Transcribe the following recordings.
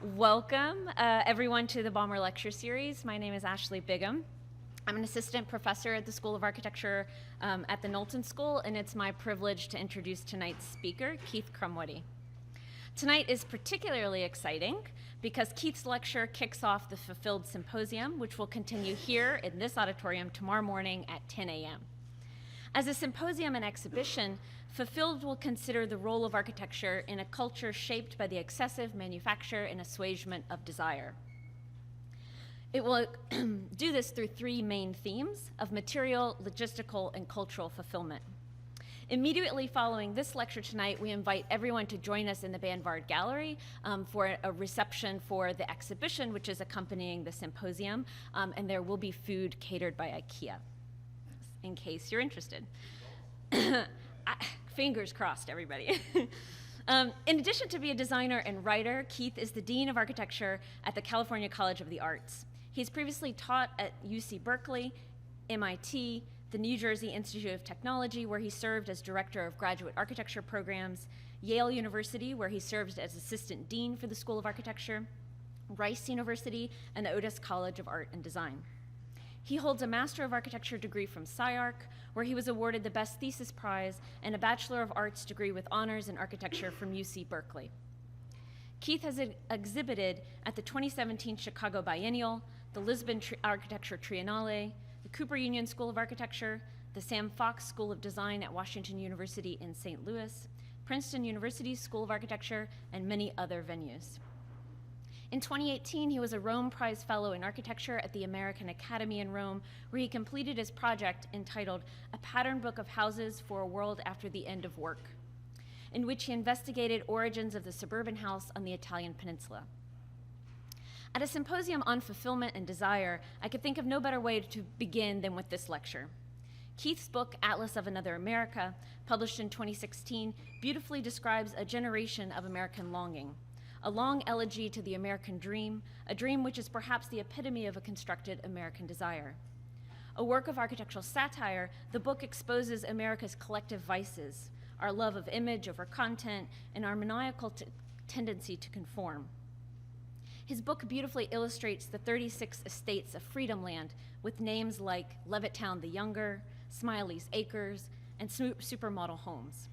Welcome, everyone, to the Baumer Lecture series. My name is Ashley Bigham. I'm an assistant professor at the School of Architecture at the Knowlton School, and it's my privilege to introduce tonight's speaker, Keith Krumwiede. Tonight is particularly exciting because Keith's lecture kicks off the Fulfilled Symposium, which will continue here in this auditorium tomorrow morning at 10 a.m. As a symposium and exhibition, Fulfilled will consider the role of architecture in a culture shaped by the excessive manufacture and assuagement of desire. It will do this through three main themes of material, logistical, and cultural fulfillment. Immediately following this lecture tonight, we invite everyone to join us in the Banvard Gallery for a reception for the exhibition, which is accompanying the symposium, and there will be food catered by IKEA, in case you're interested. Fingers crossed, everybody. In addition to being a designer and writer, Keith is the Dean of Architecture at the California College of the Arts. He's previously taught at UC Berkeley, MIT, the New Jersey Institute of Technology, where he served as Director of Graduate Architecture Programs, Yale University, where he served as Assistant Dean for the School of Architecture, Rice University, and the Otis College of Art and Design. He holds a Master of Architecture degree from SCI-Arc, where he was awarded the Best Thesis Prize, and a Bachelor of Arts degree with honors in architecture from UC Berkeley. Keith has exhibited at the 2017 Chicago Biennial, the Lisbon Architecture Triennale, the Cooper Union School of Architecture, the Sam Fox School of Design at Washington University in St. Louis, Princeton University School of Architecture, and many other venues. In 2018, he was a Rome Prize Fellow in Architecture at the American Academy in Rome, where he completed his project entitled A Pattern Book of Houses for a World After the End of Work, in which he investigated origins of the suburban house on the Italian peninsula. At a symposium on fulfillment and desire, I could think of no better way to begin than with this lecture. Keith's book, Atlas of Another America, published in 2016, beautifully describes a generation of American longing, a long elegy to the American dream, a dream which is perhaps the epitome of a constructed American desire. A work of architectural satire, the book exposes America's collective vices, our love of image over content, and our maniacal tendency to conform. His book beautifully illustrates the 36 estates of Freedom Land with names like Levittown the Younger, Smiley's Acres, and supermodel homes.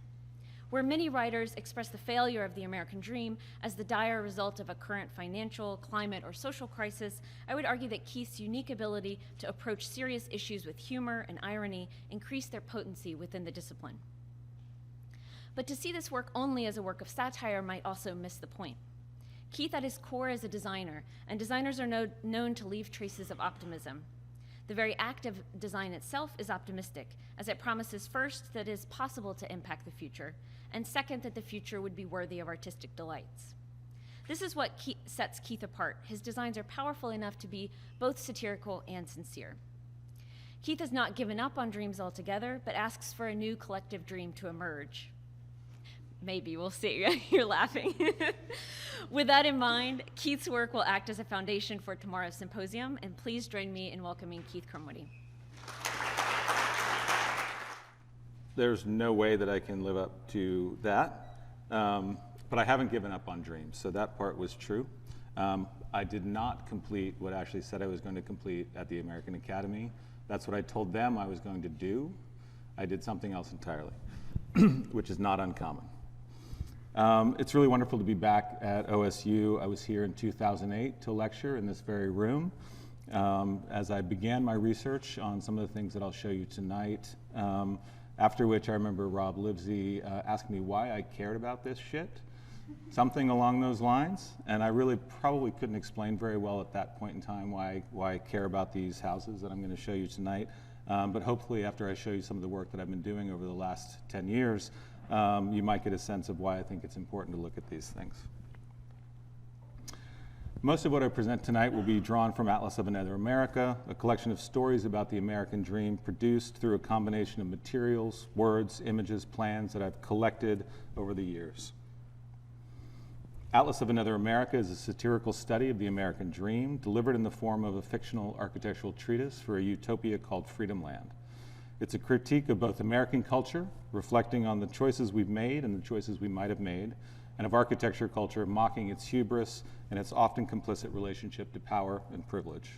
Where many writers express the failure of the American dream as the dire result of a current financial, climate, or social crisis, I would argue that Keith's unique ability to approach serious issues with humor and irony increased their potency within the discipline. But to see this work only as a work of satire might also miss the point. Keith at his core is a designer, and designers are known to leave traces of optimism. The very act of design itself is optimistic, as it promises first that it is possible to impact the future, and second, that the future would be worthy of artistic delights. This is what sets Keith apart. His designs are powerful enough to be both satirical and sincere. Keith has not given up on dreams altogether, but asks for a new collective dream to emerge. Maybe, we'll see. You're laughing. With that in mind, Keith's work will act as a foundation for tomorrow's symposium, and please join me in welcoming Keith Krumwiede. There's no way that I can live up to that, but I haven't given up on dreams, so that part was true. I did not complete what I actually said I was going to complete at the American Academy. That's what I told them I was going to do. I did something else entirely, which is not uncommon. It's really wonderful to be back at OSU. I was here in 2008 to lecture in this very room. As I began my research on some of the things that I'll show you tonight, after which I remember Rob Livesey asking me why I cared about this shit, something along those lines, and I really probably couldn't explain very well at that point in time why I care about these houses that I'm going to show you tonight. But hopefully after I show you some of the work that I've been doing over the last 10 years, you might get a sense of why I think it's important to look at these things. Most of what I present tonight will be drawn from Atlas of Another America, a collection of stories about the American dream produced through a combination of materials, words, images, plans that I've collected over the years. Atlas of Another America is a satirical study of the American dream, delivered in the form of a fictional architectural treatise for a utopia called Freedom Land. It's a critique of both American culture, reflecting on the choices we've made and the choices we might have made, and of architecture culture mocking its hubris and its often complicit relationship to power and privilege.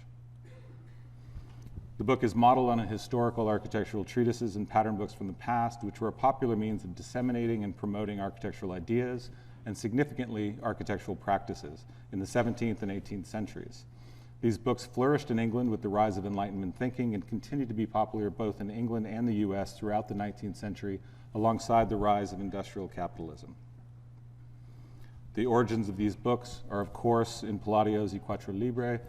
The book is modeled on historical architectural treatises and pattern books from the past, which were a popular means of disseminating and promoting architectural ideas and significantly architectural practices in the 17th and 18th centuries. These books flourished in England with the rise of Enlightenment thinking and continued to be popular both in England and the US throughout the 19th century, alongside the rise of industrial capitalism. The origins of these books are, of course, in Palladio's I Quattro Libri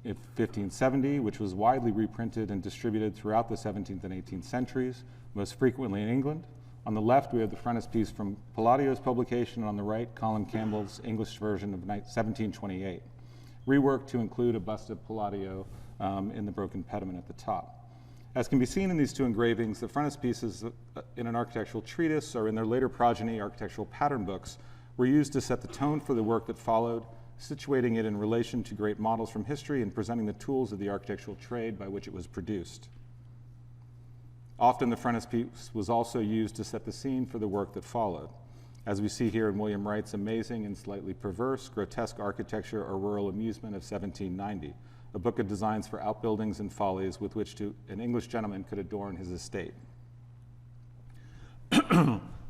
in 1570, which was widely reprinted and distributed throughout the 17th and 18th centuries, most frequently in England. On the left, we have the frontispiece from Palladio's publication, and on the right, Colin Campbell's English version of 1728, reworked to include a bust of Palladio in the broken pediment at the top. As can be seen in these two engravings, the frontispieces in an architectural treatise or in their later progeny, architectural pattern books, were used to set the tone for the work that followed, situating it in relation to great models from history and presenting the tools of the architectural trade by which it was produced. Often the frontispiece was also used to set the scene for the work that followed, as we see here in William Wright's amazing and slightly perverse Grotesque Architecture or Rural Amusement of 1790, a book of designs for outbuildings and follies with which an English gentleman could adorn his estate.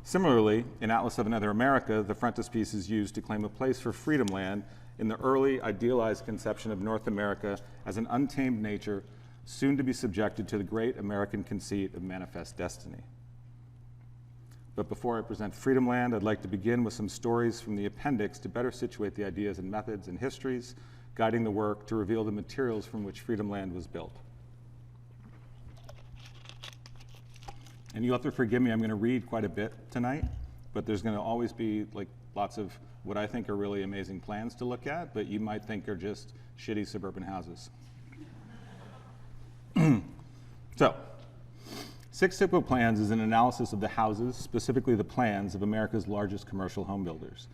Similarly, in Atlas of Another America, the frontispiece is used to claim a place for freedom land in the early idealized conception of North America as an untamed nature soon to be subjected to the great American conceit of manifest destiny. But before I present Freedom Land, I'd like to begin with some stories from the appendix to better situate the ideas and methods and histories guiding the work to reveal the materials from which Freedom Land was built. And you'll have to forgive me, I'm going to read quite a bit tonight, but there's going to always be like lots of what I think are really amazing plans to look at, but you might think are just shitty suburban houses. So, Six Typical Plans is an analysis of the houses, specifically the plans of America's largest commercial home builders.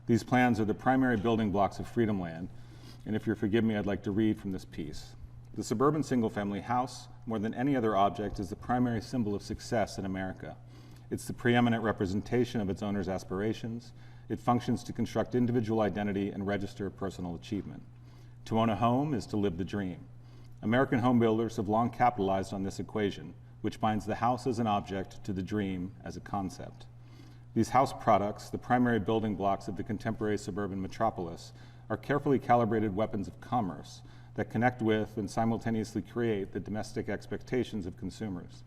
These plans are the primary building blocks of Freedom Land, and if you'll forgive me, I'd like to read from this piece. The suburban single-family house, more than any other object, is the primary symbol of success in America. It's the preeminent representation of its owner's aspirations. It functions to construct individual identity and register personal achievement. To own a home is to live the dream. American home builders have long capitalized on this equation, which binds the house as an object to the dream as a concept. These house products, the primary building blocks of the contemporary suburban metropolis, are carefully calibrated weapons of commerce that connect with and simultaneously create the domestic expectations of consumers.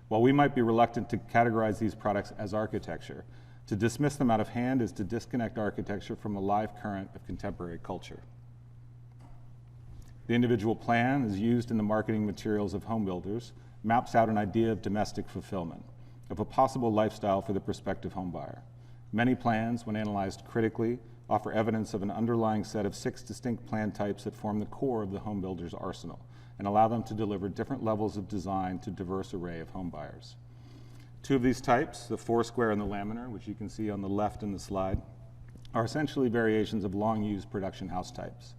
While we might be reluctant to categorize these products as architecture, to dismiss them out of hand is to disconnect architecture from the live current of contemporary culture. The individual plan, as used in the marketing materials of home builders, maps out an idea of domestic fulfillment, of a possible lifestyle for the prospective homebuyer. Many plans, when analyzed critically, offer evidence of an underlying set of 6 distinct plan types that form the core of the home builder's arsenal and allow them to deliver different levels of design to a diverse array of home buyers. 2 of these types, the four-square and the laminar, which you can see on the left in the slide, are essentially variations of long-used production house types.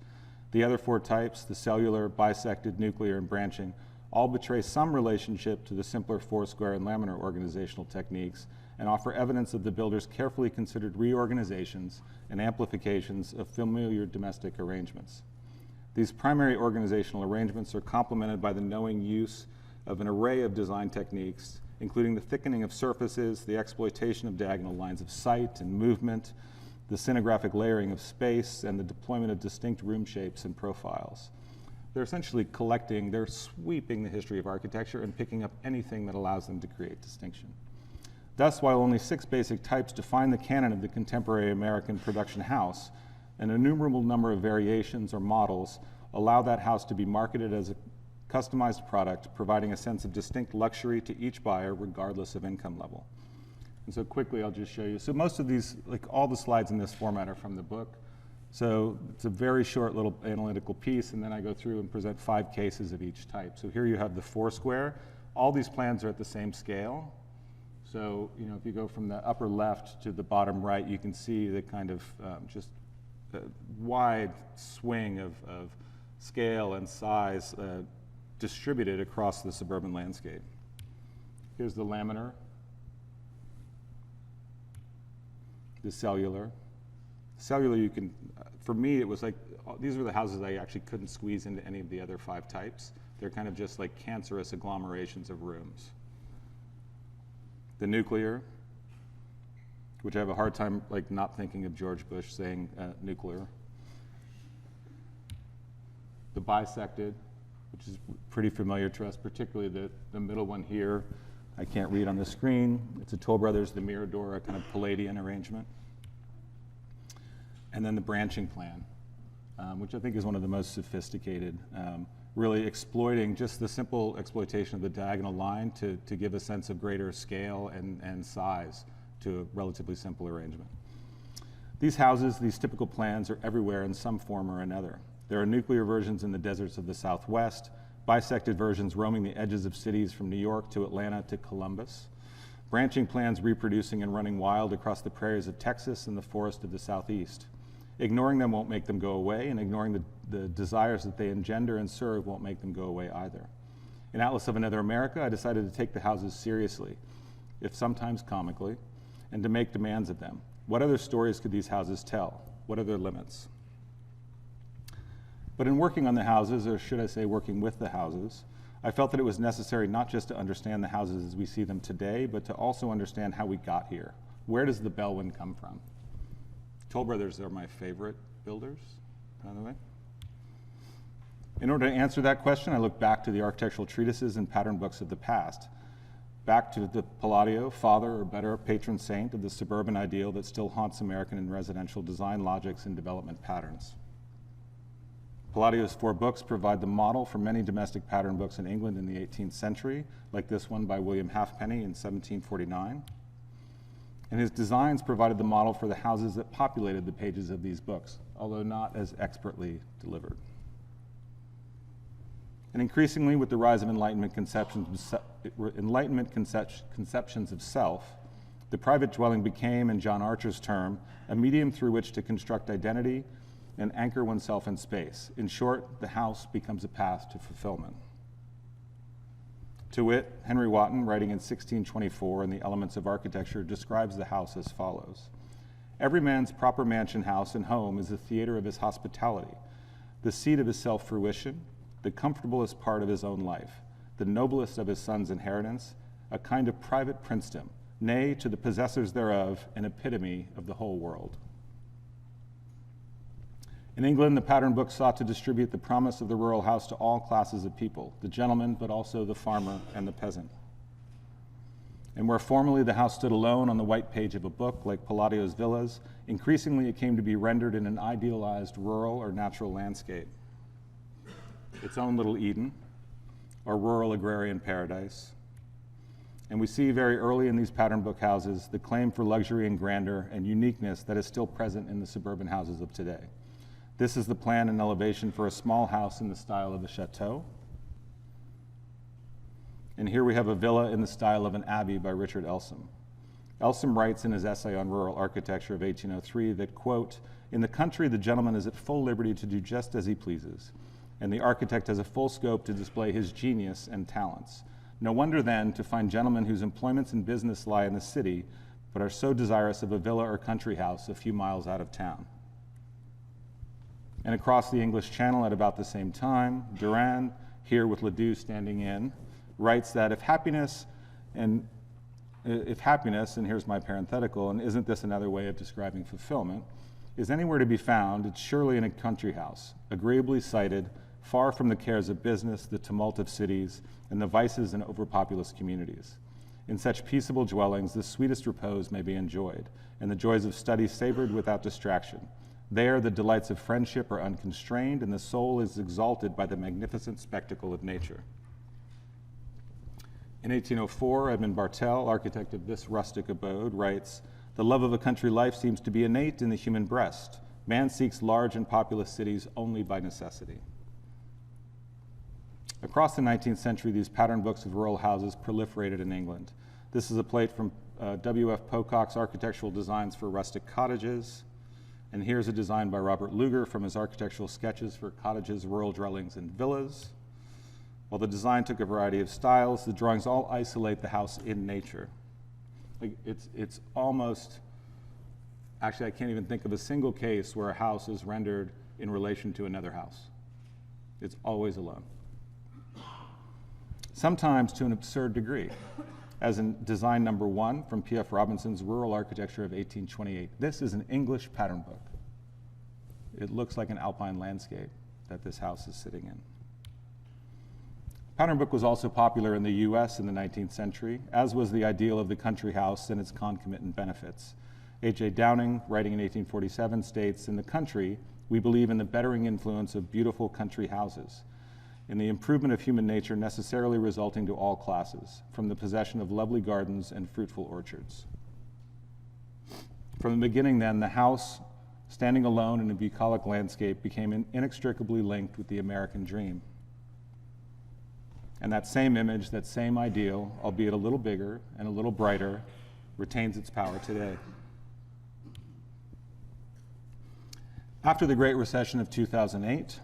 The other 4 types, the cellular, bisected, nuclear, and branching, all betray some relationship to the simpler four-square and laminar organizational techniques and offer evidence of the builder's carefully considered reorganizations and amplifications of familiar domestic arrangements. These primary organizational arrangements are complemented by the knowing use of an array of design techniques, including the thickening of surfaces, the exploitation of diagonal lines of sight and movement, the scenographic layering of space, and the deployment of distinct room shapes and profiles. They're essentially they're sweeping the history of architecture and picking up anything that allows them to create distinction. Thus, while only 6 basic types define the canon of the contemporary American production house, an innumerable number of variations or models allow that house to be marketed as a customized product, providing a sense of distinct luxury to each buyer regardless of income level. And so quickly, I'll just show you. So most of these, like all the slides in this format are from the book. So it's a very short little analytical piece, and then I go through and present 5 cases of each type. So here you have the four-square. All these plans are at the same scale. So, you know, if you go from the upper left to the bottom right, you can see the kind of just wide swing of scale and size distributed across the suburban landscape. Here's the laminar, the cellular, Cellular, you can, for me, it was like, these were the houses I actually couldn't squeeze into any of the other 5 types. They're kind of just like cancerous agglomerations of rooms. The nuclear, which I have a hard time like not thinking of George Bush saying nuclear. The bisected, which is pretty familiar to us, particularly the middle one here. I can't read on the screen. It's a Toll Brothers, the Mirador, a kind of Palladian arrangement. And then the branching plan, which I think is one of the most sophisticated, really exploiting just the simple exploitation of the diagonal line to give a sense of greater scale and size to a relatively simple arrangement. These houses, these typical plans, are everywhere in some form or another. There are nuclear versions in the deserts of the Southwest, bisected versions roaming the edges of cities from New York to Atlanta to Columbus, branching plans reproducing and running wild across the prairies of Texas and the forest of the Southeast. Ignoring them won't make them go away, and ignoring the desires that they engender and serve won't make them go away either. In Atlas of Another America, I decided to take the houses seriously, if sometimes comically, and to make demands of them. What other stories could these houses tell? What are their limits? But in working on the houses, or should I say working with the houses, I felt that it was necessary not just to understand the houses as we see them today, but to also understand how we got here. Where does the Bellwind come from? Toll Brothers are my favorite builders, by the way. In order to answer that question, I look back to the architectural treatises and pattern books of the past, back to the Palladio, father or better patron saint of the suburban ideal that still haunts American and residential design logics and development patterns. Palladio's 4 books provide the model for many domestic pattern books in England in the 18th century, like this one by William Halfpenny in 1749. And his designs provided the model for the houses that populated the pages of these books, although not as expertly delivered. And increasingly, with the rise of Enlightenment conceptions of self, the private dwelling became, in John Archer's term, a medium through which to construct identity and anchor oneself in space. In short, the house becomes a path to fulfillment. To wit, Henry Wotton, writing in 1624 in The Elements of Architecture, describes the house as follows. Every man's proper mansion house and home is the theater of his hospitality, the seat of his self-fruition, the comfortablest part of his own life, the noblest of his son's inheritance, a kind of private princedom, nay, to the possessors thereof, an epitome of the whole world. In England, the pattern book sought to distribute the promise of the rural house to all classes of people, the gentleman, but also the farmer and the peasant. And where formerly the house stood alone on the white page of a book, like Palladio's villas, increasingly it came to be rendered in an idealized rural or natural landscape. Its own little Eden, or rural agrarian paradise. And we see very early in these pattern book houses the claim for luxury and grandeur and uniqueness that is still present in the suburban houses of today. This is the plan and elevation for a small house in the style of a chateau. And here we have a villa in the style of an abbey by Richard Elson. Elson writes in his essay on rural architecture of 1803 that, quote, "In the country, the gentleman is at full liberty to do just as he pleases, and the architect has a full scope to display his genius and talents. No wonder, then, to find gentlemen whose employments and business lie in the city, but are so desirous of a villa or country house a few miles out of town." And across the English Channel at about the same time, Durand, here with Ledoux standing in, writes that if happiness, and here's my parenthetical, and isn't this another way of describing fulfillment, is anywhere to be found, it's surely in a country house, agreeably sited, far from the cares of business, the tumult of cities, and the vices and overpopulous communities. In such peaceable dwellings, the sweetest repose may be enjoyed, and the joys of study savored without distraction. There, the delights of friendship are unconstrained, and the soul is exalted by the magnificent spectacle of nature. In 1804, Edmund Bartell, architect of this rustic abode, writes, "The love of a country life seems to be innate in the human breast. Man seeks large and populous cities only by necessity." Across the 19th century, these pattern books of rural houses proliferated in England. This is a plate from W.F. Pocock's Architectural Designs for Rustic Cottages. And here's a design by Robert Luger from his architectural sketches for cottages, rural dwellings, and villas. While the design took a variety of styles, the drawings all isolate the house in nature. Like it's almost Actually, I can't even think of a single case where a house is rendered in relation to another house. It's always alone. Sometimes to an absurd degree, as in design number 1 from P.F. Robinson's Rural Architecture of 1828. This is an English pattern book. It looks like an alpine landscape that this house is sitting in. Pattern book was also popular in the US in the 19th century, as was the ideal of the country house and its concomitant benefits. H.A. Downing, writing in 1847, states, "In the country, we believe in the bettering influence of beautiful country houses, in the improvement of human nature necessarily resulting to all classes, from the possession of lovely gardens and fruitful orchards." From the beginning, then, the house, standing alone in a bucolic landscape, became inextricably linked with the American dream. And that same image, that same ideal, albeit a little bigger and a little brighter, retains its power today. After the Great Recession of 2008,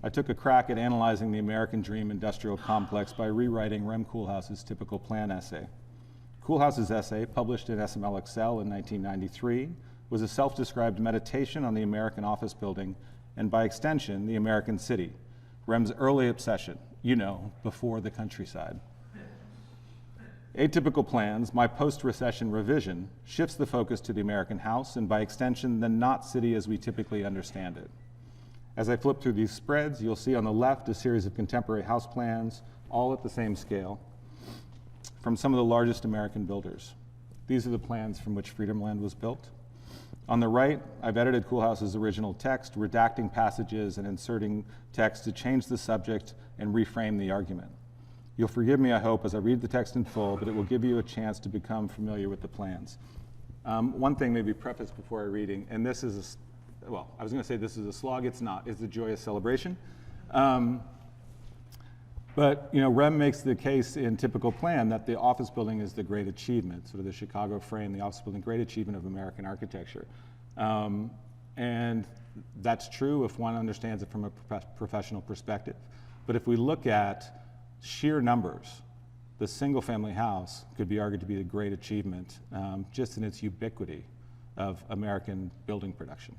I took a crack at analyzing the American dream industrial complex by rewriting Rem Koolhaas's typical plan essay. Koolhaas's essay, published in SML Excel in 1993, was a self-described meditation on the American office building and, by extension, the American city, Rem's early obsession, before the countryside. Atypical Plans, my post-recession revision, shifts the focus to the American house and, by extension, the not city as we typically understand it. As I flip through these spreads, you'll see on the left a series of contemporary house plans, all at the same scale, from some of the largest American builders. These are the plans from which Freedom Land was built. On the right, I've edited Koolhaas's original text, redacting passages and inserting text to change the subject and reframe the argument. You'll forgive me, I hope, as I read the text in full, but it will give you a chance to become familiar with the plans. One thing maybe preface before I reading, and this is, I was going to say this is a slog. It's not. It's a joyous celebration. But Rem makes the case in Typical Plan that the office building is the great achievement, sort of the Chicago frame, the office building, great achievement of American architecture. And that's true if one understands it from a professional perspective. But if we look at sheer numbers, the single-family house could be argued to be the great achievement just in its ubiquity of American building production.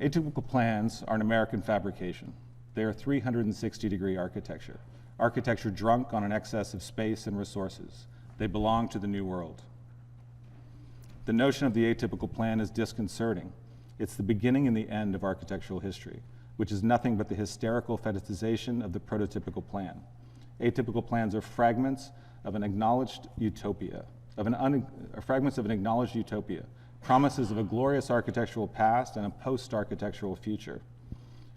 Atypical plans are an American fabrication. They are 360-degree architecture, architecture drunk on an excess of space and resources. They belong to the New World. The notion of the atypical plan is disconcerting. It's the beginning and the end of architectural history, which is nothing but the hysterical fetishization of the prototypical plan. Atypical plans are fragments of an acknowledged utopia, promises of a glorious architectural past and a post-architectural future.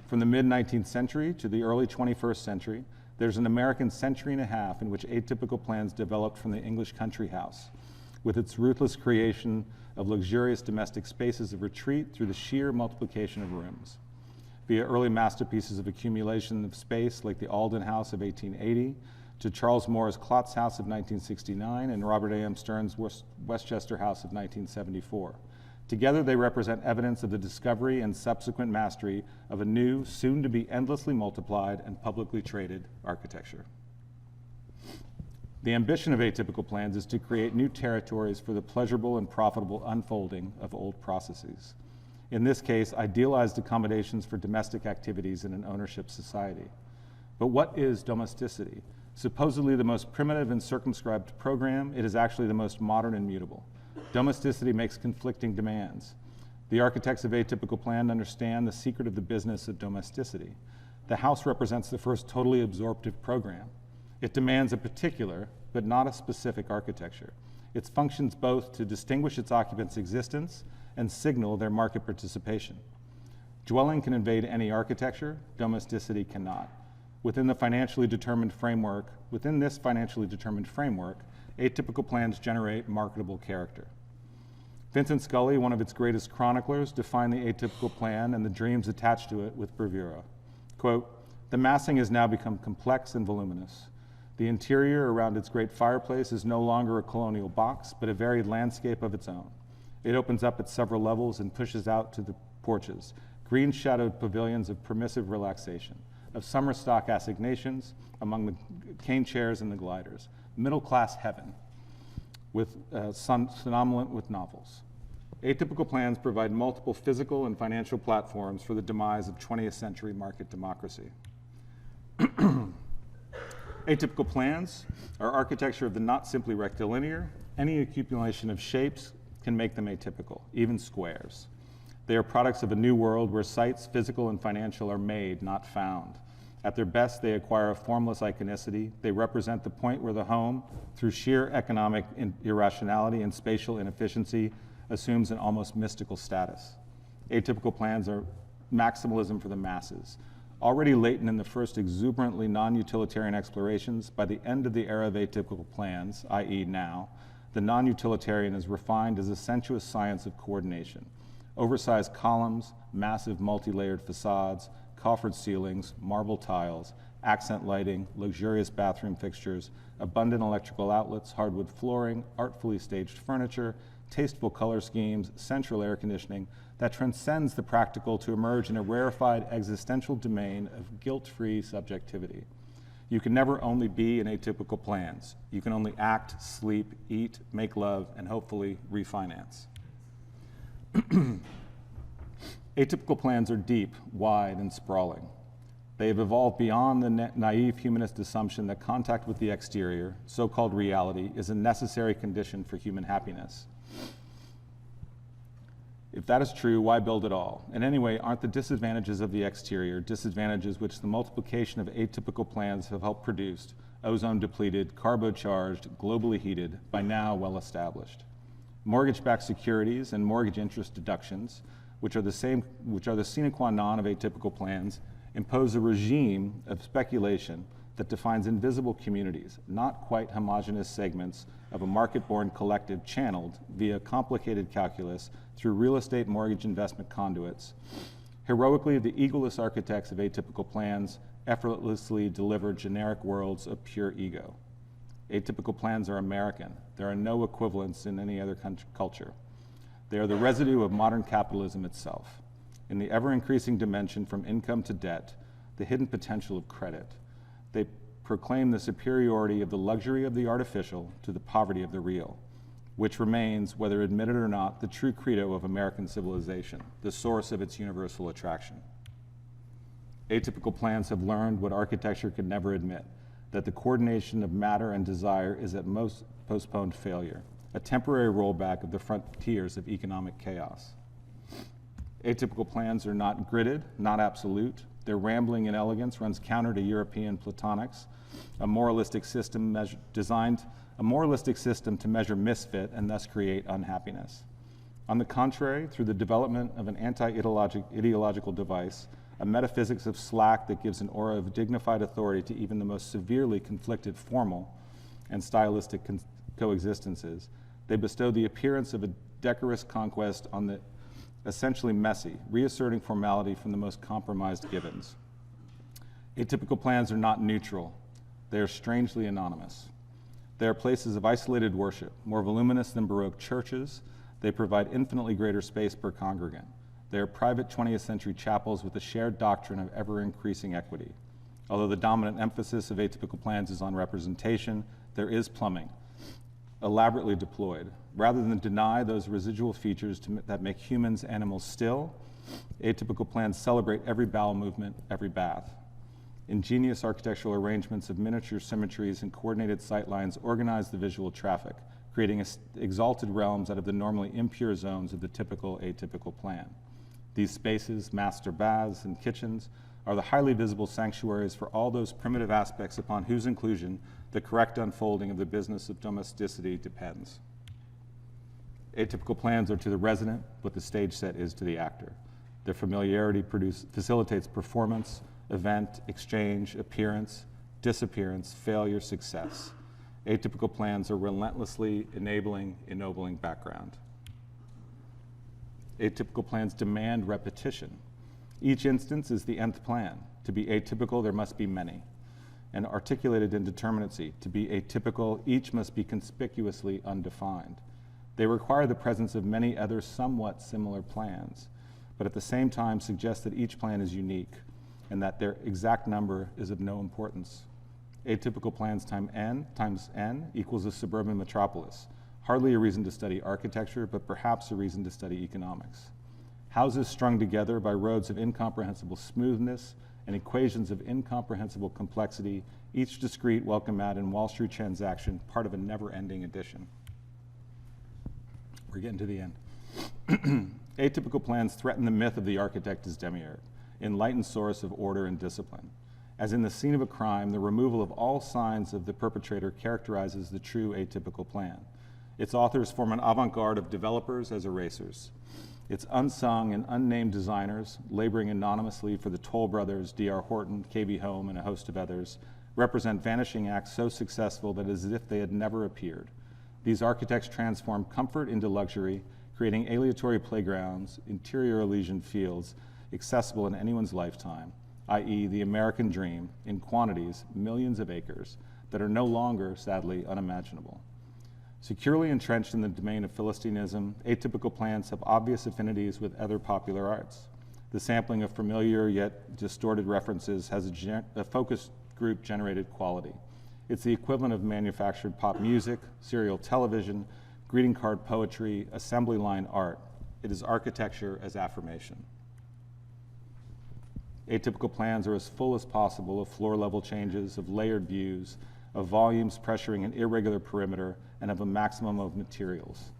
From the mid-19th century to the early 21st century, there's an American century and a half in which atypical plans developed from the English country house, with its ruthless creation of luxurious domestic spaces of retreat through the sheer multiplication of rooms, via early masterpieces of accumulation of space like the Alden House of 1880, to Charles Moore's Klotz House of 1969 and Robert A.M. Stern's Westchester House of 1974. Together, they represent evidence of the discovery and subsequent mastery of a new, soon-to-be endlessly multiplied and publicly traded architecture. The ambition of atypical plans is to create new territories for the pleasurable and profitable unfolding of old processes. In this case, idealized accommodations for domestic activities in an ownership society. But what is domesticity? Supposedly the most primitive and circumscribed program, it is actually the most modern and mutable. Domesticity makes conflicting demands. The architects of atypical plan understand the secret of the business of domesticity. The house represents the first totally absorptive program. It demands a particular, but not a specific architecture. It functions both to distinguish its occupants' existence and signal their market participation. Dwelling can invade any architecture, domesticity cannot. Within this financially determined framework, atypical plans generate marketable character. Vincent Scully, one of its greatest chroniclers, defined the atypical plan and the dreams attached to it with bravura. Quote, "The massing has now become complex and voluminous. The interior around its great fireplace is no longer a colonial box, but a varied landscape of its own. It opens up at several levels and pushes out to the porches, green-shadowed pavilions of permissive relaxation, of summer stock assignations among the cane chairs and the gliders, middle-class heaven. synonymous with novels. Atypical plans provide multiple physical and financial platforms for the demise of 20th century market democracy. Atypical plans are architecture of the not simply rectilinear. Any accumulation of shapes can make them atypical, even squares. They are products of a new world where sites, physical and financial, are made, not found. At their best, they acquire a formless iconicity. They represent the point where the home, through sheer economic irrationality and spatial inefficiency, assumes an almost mystical status. Atypical plans are maximalism for the masses. Already latent in the first exuberantly non-utilitarian explorations, by the end of the era of atypical plans, i.e. now, the non-utilitarian is refined as a sensuous science of coordination. Oversized columns, massive multi-layered facades, coffered ceilings, marble tiles, accent lighting, luxurious bathroom fixtures, abundant electrical outlets, hardwood flooring, artfully staged furniture, tasteful color schemes, central air conditioning that transcends the practical to emerge in a rarefied existential domain of guilt-free subjectivity. You can never only be in atypical plans. You can only act, sleep, eat, make love, and hopefully refinance. Atypical plans are deep, wide, and sprawling. They have evolved beyond the naive humanist assumption that contact with the exterior, so-called reality, is a necessary condition for human happiness. If that is true, why build at all? And anyway, aren't the disadvantages of the exterior disadvantages which the multiplication of atypical plans have helped produce, ozone depleted, carbo-charged, globally heated, by now well established? Mortgage-backed securities and mortgage interest deductions, which are the sine qua non of atypical plans, impose a regime of speculation that defines invisible communities, not quite homogeneous segments of a market-born collective channeled via complicated calculus through real estate mortgage investment conduits. Heroically, the egoless architects of atypical plans effortlessly deliver generic worlds of pure ego. Atypical plans are American. There are no equivalents in any other culture. They are the residue of modern capitalism itself. In the ever-increasing dimension from income to debt, the hidden potential of credit, they proclaim the superiority of the luxury of the artificial to the poverty of the real, which remains, whether admitted or not, the true credo of American civilization, the source of its universal attraction. Atypical plans have learned what architecture could never admit, that the coordination of matter and desire is at most postponed failure, a temporary rollback of the frontiers of economic chaos. Atypical plans are not gridded, not absolute. Their rambling inelegance runs counter to European platonics, a moralistic system to measure misfit and thus create unhappiness. On the contrary, through the development of an anti-ideological device, a metaphysics of slack that gives an aura of dignified authority to even the most severely conflicted formal and stylistic coexistences, they bestow the appearance of a decorous conquest on the essentially messy, reasserting formality from the most compromised givens. Atypical plans are not neutral. They are strangely anonymous. They are places of isolated worship, more voluminous than Baroque churches. They provide infinitely greater space per congregant. They are private 20th century chapels with a shared doctrine of ever-increasing equity. Although the dominant emphasis of atypical plans is on representation, there is plumbing, elaborately deployed. Rather than deny those residual features that make humans animals still, atypical plans celebrate every bowel movement, every bath. Ingenious architectural arrangements of miniature symmetries and coordinated sightlines organize the visual traffic, creating exalted realms out of the normally impure zones of the typical atypical plan. These spaces, master baths and kitchens, are the highly visible sanctuaries for all those primitive aspects upon whose inclusion the correct unfolding of the business of domesticity depends. Atypical plans are to the resident what the stage set is to the actor. Their familiarity facilitates performance, event, exchange, appearance, disappearance, failure, success. Atypical plans are relentlessly ennobling background. Atypical plans demand repetition. Each instance is the nth plan. To be atypical, there must be many. And articulated indeterminacy. To be atypical, each must be conspicuously undefined. They require the presence of many other somewhat similar plans, but at the same time suggest that each plan is unique and that their exact number is of no importance. Atypical plans times n equals a suburban metropolis, Hardly a reason to study architecture, but perhaps a reason to study economics. Houses strung together by roads of incomprehensible smoothness and equations of incomprehensible complexity, each discrete welcome mat and Wall Street transaction, part of a never-ending addition. We're getting to the end. Atypical plans threaten the myth of the architect as demiurge, enlightened source of order and discipline. As in the scene of a crime, the removal of all signs of the perpetrator characterizes the true atypical plan. Its authors form an avant-garde of developers as erasers. Its unsung and unnamed designers, laboring anonymously for the Toll Brothers, D.R. Horton, K.B. Home, and a host of others, represent vanishing acts so successful that it is as if they had never appeared. These architects transform comfort into luxury, creating aleatory playgrounds, interior Elysian fields, accessible in anyone's lifetime, i.e. the American dream, in quantities, millions of acres, that are no longer, sadly, unimaginable. Securely entrenched in the domain of Philistinism, atypical plans have obvious affinities with other popular arts. The sampling of familiar yet distorted references has a focus group generated quality. It's the equivalent of manufactured pop music, serial television, greeting card poetry, assembly line art. It is architecture as affirmation. Atypical plans are as full as possible of floor-level changes, of layered views, of volumes pressuring an irregular perimeter, and of a maximum of materials.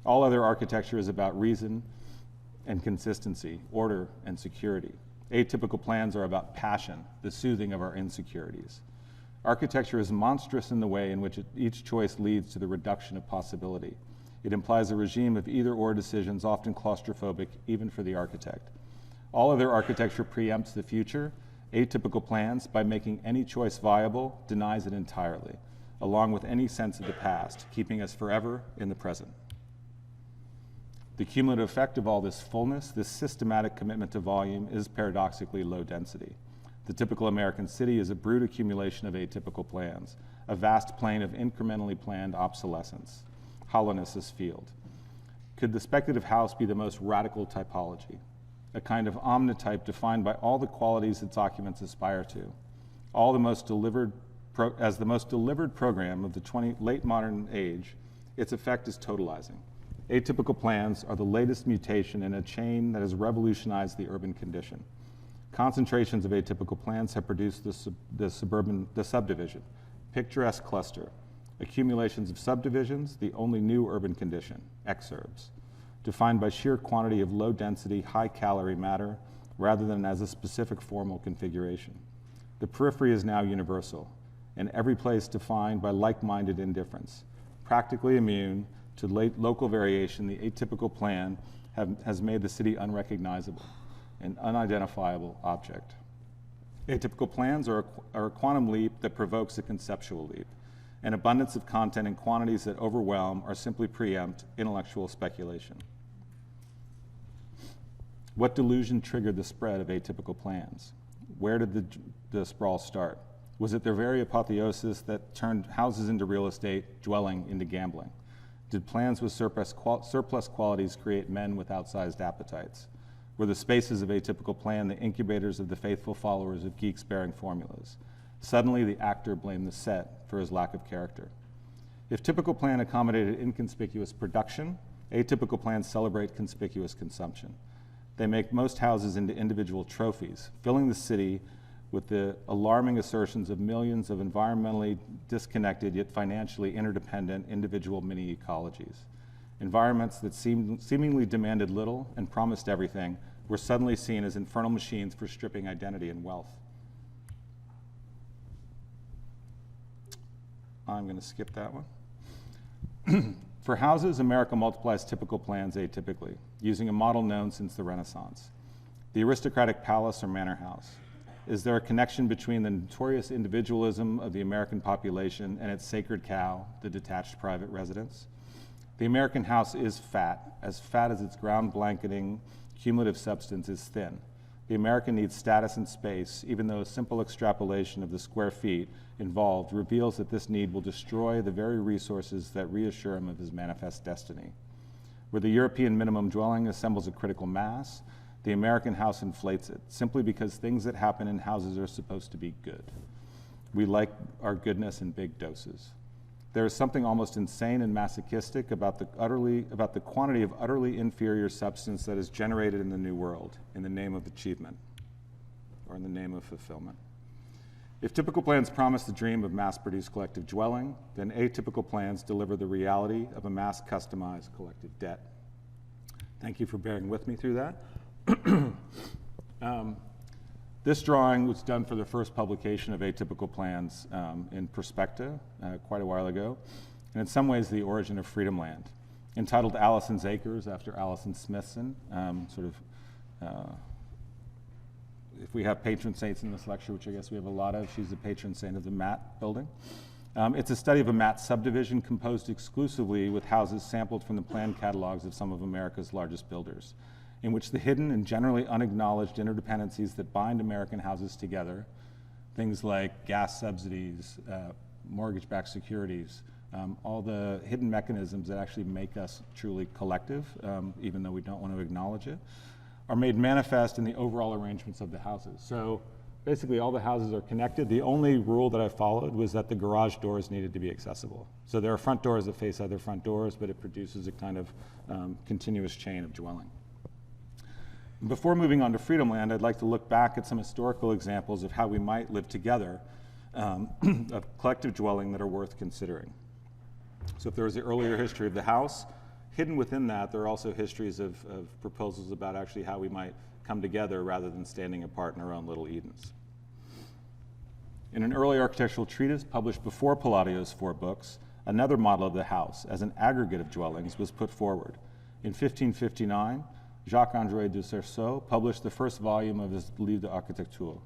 All other architecture is about reason and consistency, order and security. Atypical plans are about passion, the soothing of our insecurities. Architecture is monstrous in the way in which each choice leads to the reduction of possibility. It implies a regime of either-or decisions, often claustrophobic, even for the architect. All other architecture preempts the future. Atypical plans, by making any choice viable, denies it entirely, along with any sense of the past, keeping us forever in the present. The cumulative effect of all this fullness, this systematic commitment to volume, is paradoxically low density. The typical American city is a brute accumulation of atypical plans, a vast plain of incrementally planned obsolescence. Hollowness is field. Could the speculative house be the most radical typology? A kind of omnitype defined by all the qualities its occupants aspire to, all the most delivered as the most delivered program of the late modern age. Its effect is totalizing. Atypical plans are the latest mutation in a chain that has revolutionized the urban condition. Concentrations of atypical plans have produced the subdivision, picturesque cluster, accumulations of subdivisions, the only new urban condition, exurbs, defined by sheer quantity of low-density, high-calorie matter, rather than as a specific formal configuration. The periphery is now universal, and every place defined by like-minded indifference. Practically immune to local variation, the atypical plan has made the city unrecognizable, an unidentifiable object. Atypical plans are a quantum leap that provokes a conceptual leap, an abundance of content and quantities that overwhelm or simply preempt intellectual speculation. What delusion triggered the spread of atypical plans? Where did the sprawl start? Was it their very apotheosis that turned houses into real estate, dwelling into gambling? Did plans with surplus qualities create men with outsized appetites? Were the spaces of atypical plan the incubators of the faithful followers of geeks bearing formulas? Suddenly, the actor blamed the set for his lack of character. If typical plan accommodated inconspicuous production, atypical plans celebrate conspicuous consumption. They make most houses into individual trophies, filling the city with the alarming assertions of millions of environmentally disconnected yet financially interdependent individual mini-ecologies. Environments that seemingly demanded little and promised everything were suddenly seen as infernal machines for stripping identity and wealth. I'm going to skip that one. For houses, America multiplies typical plans atypically, using a model known since the Renaissance. The aristocratic palace or manor house. Is there a connection between the notorious individualism of the American population and its sacred cow, the detached private residence? The American house is fat as its ground blanketing cumulative substance is thin. The American needs status and space, even though a simple extrapolation of the square feet involved reveals that this need will destroy the very resources that reassure him of his manifest destiny. Where the European minimum dwelling assembles a critical mass, the American house inflates it, simply because things that happen in houses are supposed to be good. We like our goodness in big doses. There is something almost insane and masochistic about the quantity of utterly inferior substance that is generated in the New World in the name of achievement, or in the name of fulfillment. If typical plans promise the dream of mass-produced collective dwelling, then atypical plans deliver the reality of a mass-customized collective debt. Thank you for bearing with me through that. This drawing was done for the first publication of atypical plans in Perspecta quite a while ago, and in some ways the origin of Freedom Land. Entitled Alison's Acres after Alison Smithson, if we have patron saints in this lecture, which I guess we have a lot of, she's the patron saint of the Matt building. It's a study of a Matt subdivision composed exclusively with houses sampled from the plan catalogs of some of America's largest builders, in which the hidden and generally unacknowledged interdependencies that bind American houses together, things like gas subsidies, mortgage-backed securities, all the hidden mechanisms that actually make us truly collective, even though we don't want to acknowledge it, are made manifest in the overall arrangements of the houses. So basically all the houses are connected. The only rule that I followed was that the garage doors needed to be accessible. So there are front doors that face other front doors, but it produces a kind of continuous chain of dwelling. Before moving on to Freedom Land, I'd like to look back at some historical examples of how we might live together of collective dwelling that are worth considering. So if there was the earlier history of the house, hidden within that, there are also histories of proposals about actually how we might come together rather than standing apart in our own little Edens. In an early architectural treatise published before Palladio's 4 books, another model of the house as an aggregate of dwellings was put forward. In 1559, Jacques-André de Cerceau published the first volume of his Livre d'Architecture,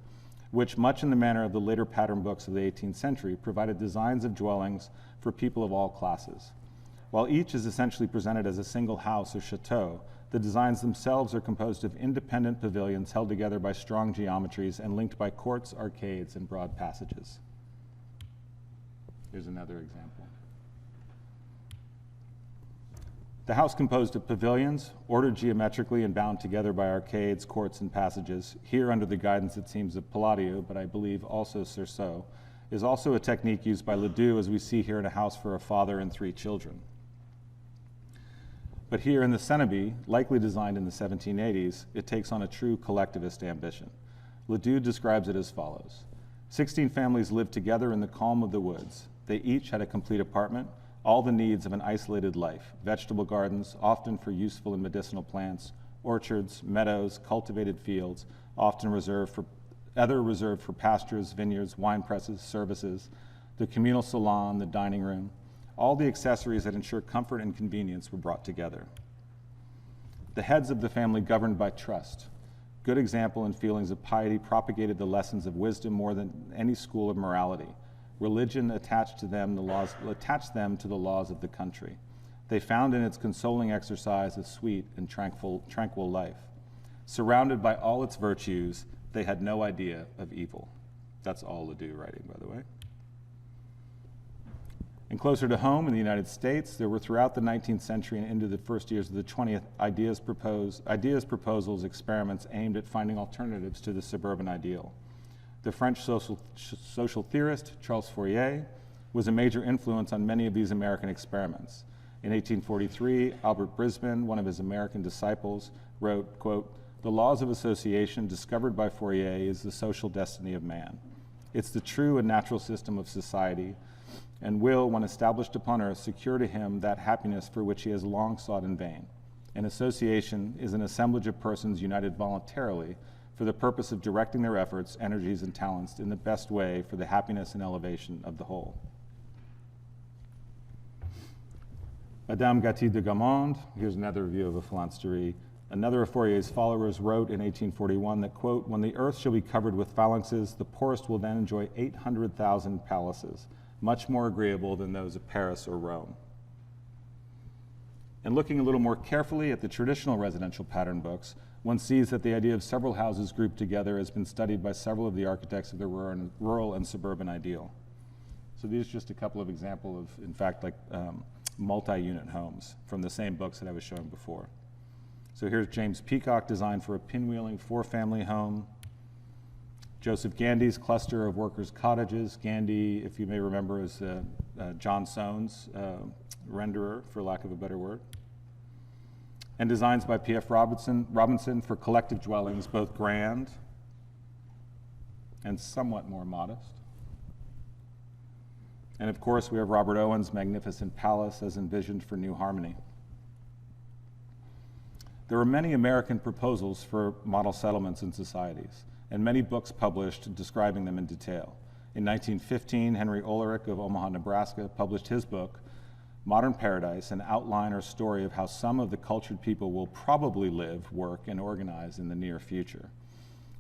which, much in the manner of the later pattern books of the 18th century, provided designs of dwellings for people of all classes. While each is essentially presented as a single house or chateau, the designs themselves are composed of independent pavilions held together by strong geometries and linked by courts, arcades, and broad passages. Here's another example. The house composed of pavilions, ordered geometrically and bound together by arcades, courts, and passages, here under the guidance, it seems, of Palladio, but I believe also Cerceau, is also a technique used by Ledoux, as we see here in A House for a Father and 3 Children. But here in the Cenobi, likely designed in the 1780s, it takes on a true collectivist ambition. Ledoux describes it as follows. 16 families lived together in the calm of the woods. They each had a complete apartment, all the needs of an isolated life, vegetable gardens, often for useful and medicinal plants, orchards, meadows, cultivated fields, often reserved for pastures, vineyards, wine presses, services, the communal salon, the dining room. All the accessories that ensure comfort and convenience were brought together. The heads of the family governed by trust. Good example and feelings of piety propagated the lessons of wisdom more than any school of morality. Religion attached them to the laws of the country. They found in its consoling exercise a sweet and tranquil life. Surrounded by all its virtues, they had no idea of evil. That's all Ledoux writing, by the way. And closer to home in the United States, there were throughout the 19th century and into the first years of the 20th ideas, proposals, experiments aimed at finding alternatives to the suburban ideal. The French social theorist Charles Fourier was a major influence on many of these American experiments. In 1843, Albert Brisbane, one of his American disciples, wrote, quote, "The laws of association discovered by Fourier is the social destiny of man. It's the true and natural system of society and will, when established upon earth, secure to him that happiness for which he has long sought in vain. An association is an assemblage of persons united voluntarily for the purpose of directing their efforts, energies, and talents in the best way for the happiness and elevation of the whole." Madame Gatti de Gaumond, here's another view of a phalansterie. Another of Fourier's followers wrote in 1841 that, quote, "When the earth shall be covered with phalanxes, the poorest will then enjoy 800,000 palaces, much more agreeable than those of Paris or Rome." And looking a little more carefully at the traditional residential pattern books, one sees that the idea of several houses grouped together has been studied by several of the architects of the rural and suburban ideal. So these are just a couple of examples of, in fact, like multi-unit homes from the same books that I was showing before. So here's James Peacock, designed for a pinwheeling 4-family home. Joseph Gandy's cluster of workers' cottages. Gandy, if you may remember, is John Soane's renderer, for lack of a better word, and designs by P.F. Robinson for collective dwellings, both grand and somewhat more modest. And of course, we have Robert Owen's magnificent palace as envisioned for New Harmony. There were many American proposals for model settlements and societies, and many books published describing them in detail. In 1915, Henry Ulrich of Omaha, Nebraska, published his book, Modern Paradise, an outline or story of how some of the cultured people will probably live, work, and organize in the near future.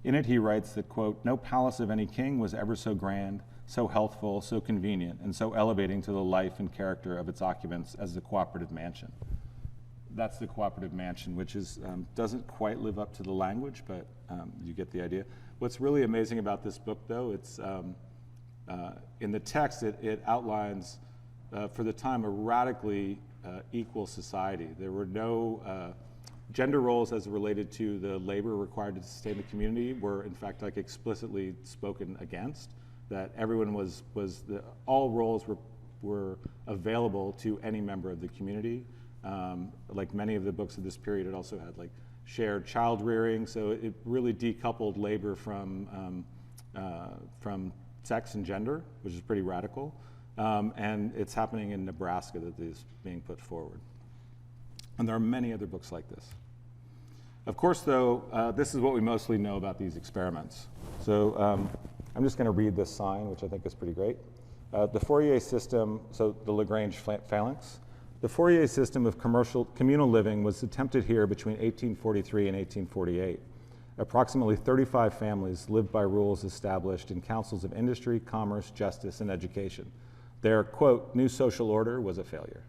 In it, he writes that, quote, "No palace of any king was ever so grand, so healthful, so convenient, and so elevating to the life and character of its occupants as the cooperative mansion." That's the cooperative mansion, which is, doesn't quite live up to the language, but you get the idea. What's really amazing about this book, though, it's in the text, it outlines, for the time, a radically equal society. There were no gender roles as related to the labor required to sustain the community were, in fact, like explicitly spoken against. That everyone all roles were available to any member of the community. Like many of the books of this period, it also had like shared child rearing, so it really decoupled labor from sex and gender, which is pretty radical. And it's happening in Nebraska that this is being put forward. And there are many other books like this. Of course, though, this is what we mostly know about these experiments. So I'm just going to read this sign, which I think is pretty great. The Fourier system, so the Lagrange Phalanx. The Fourier system of communal living was attempted here between 1843 and 1848. Approximately 35 families lived by rules established in councils of industry, commerce, justice, and education. Their, quote, new social order was a failure.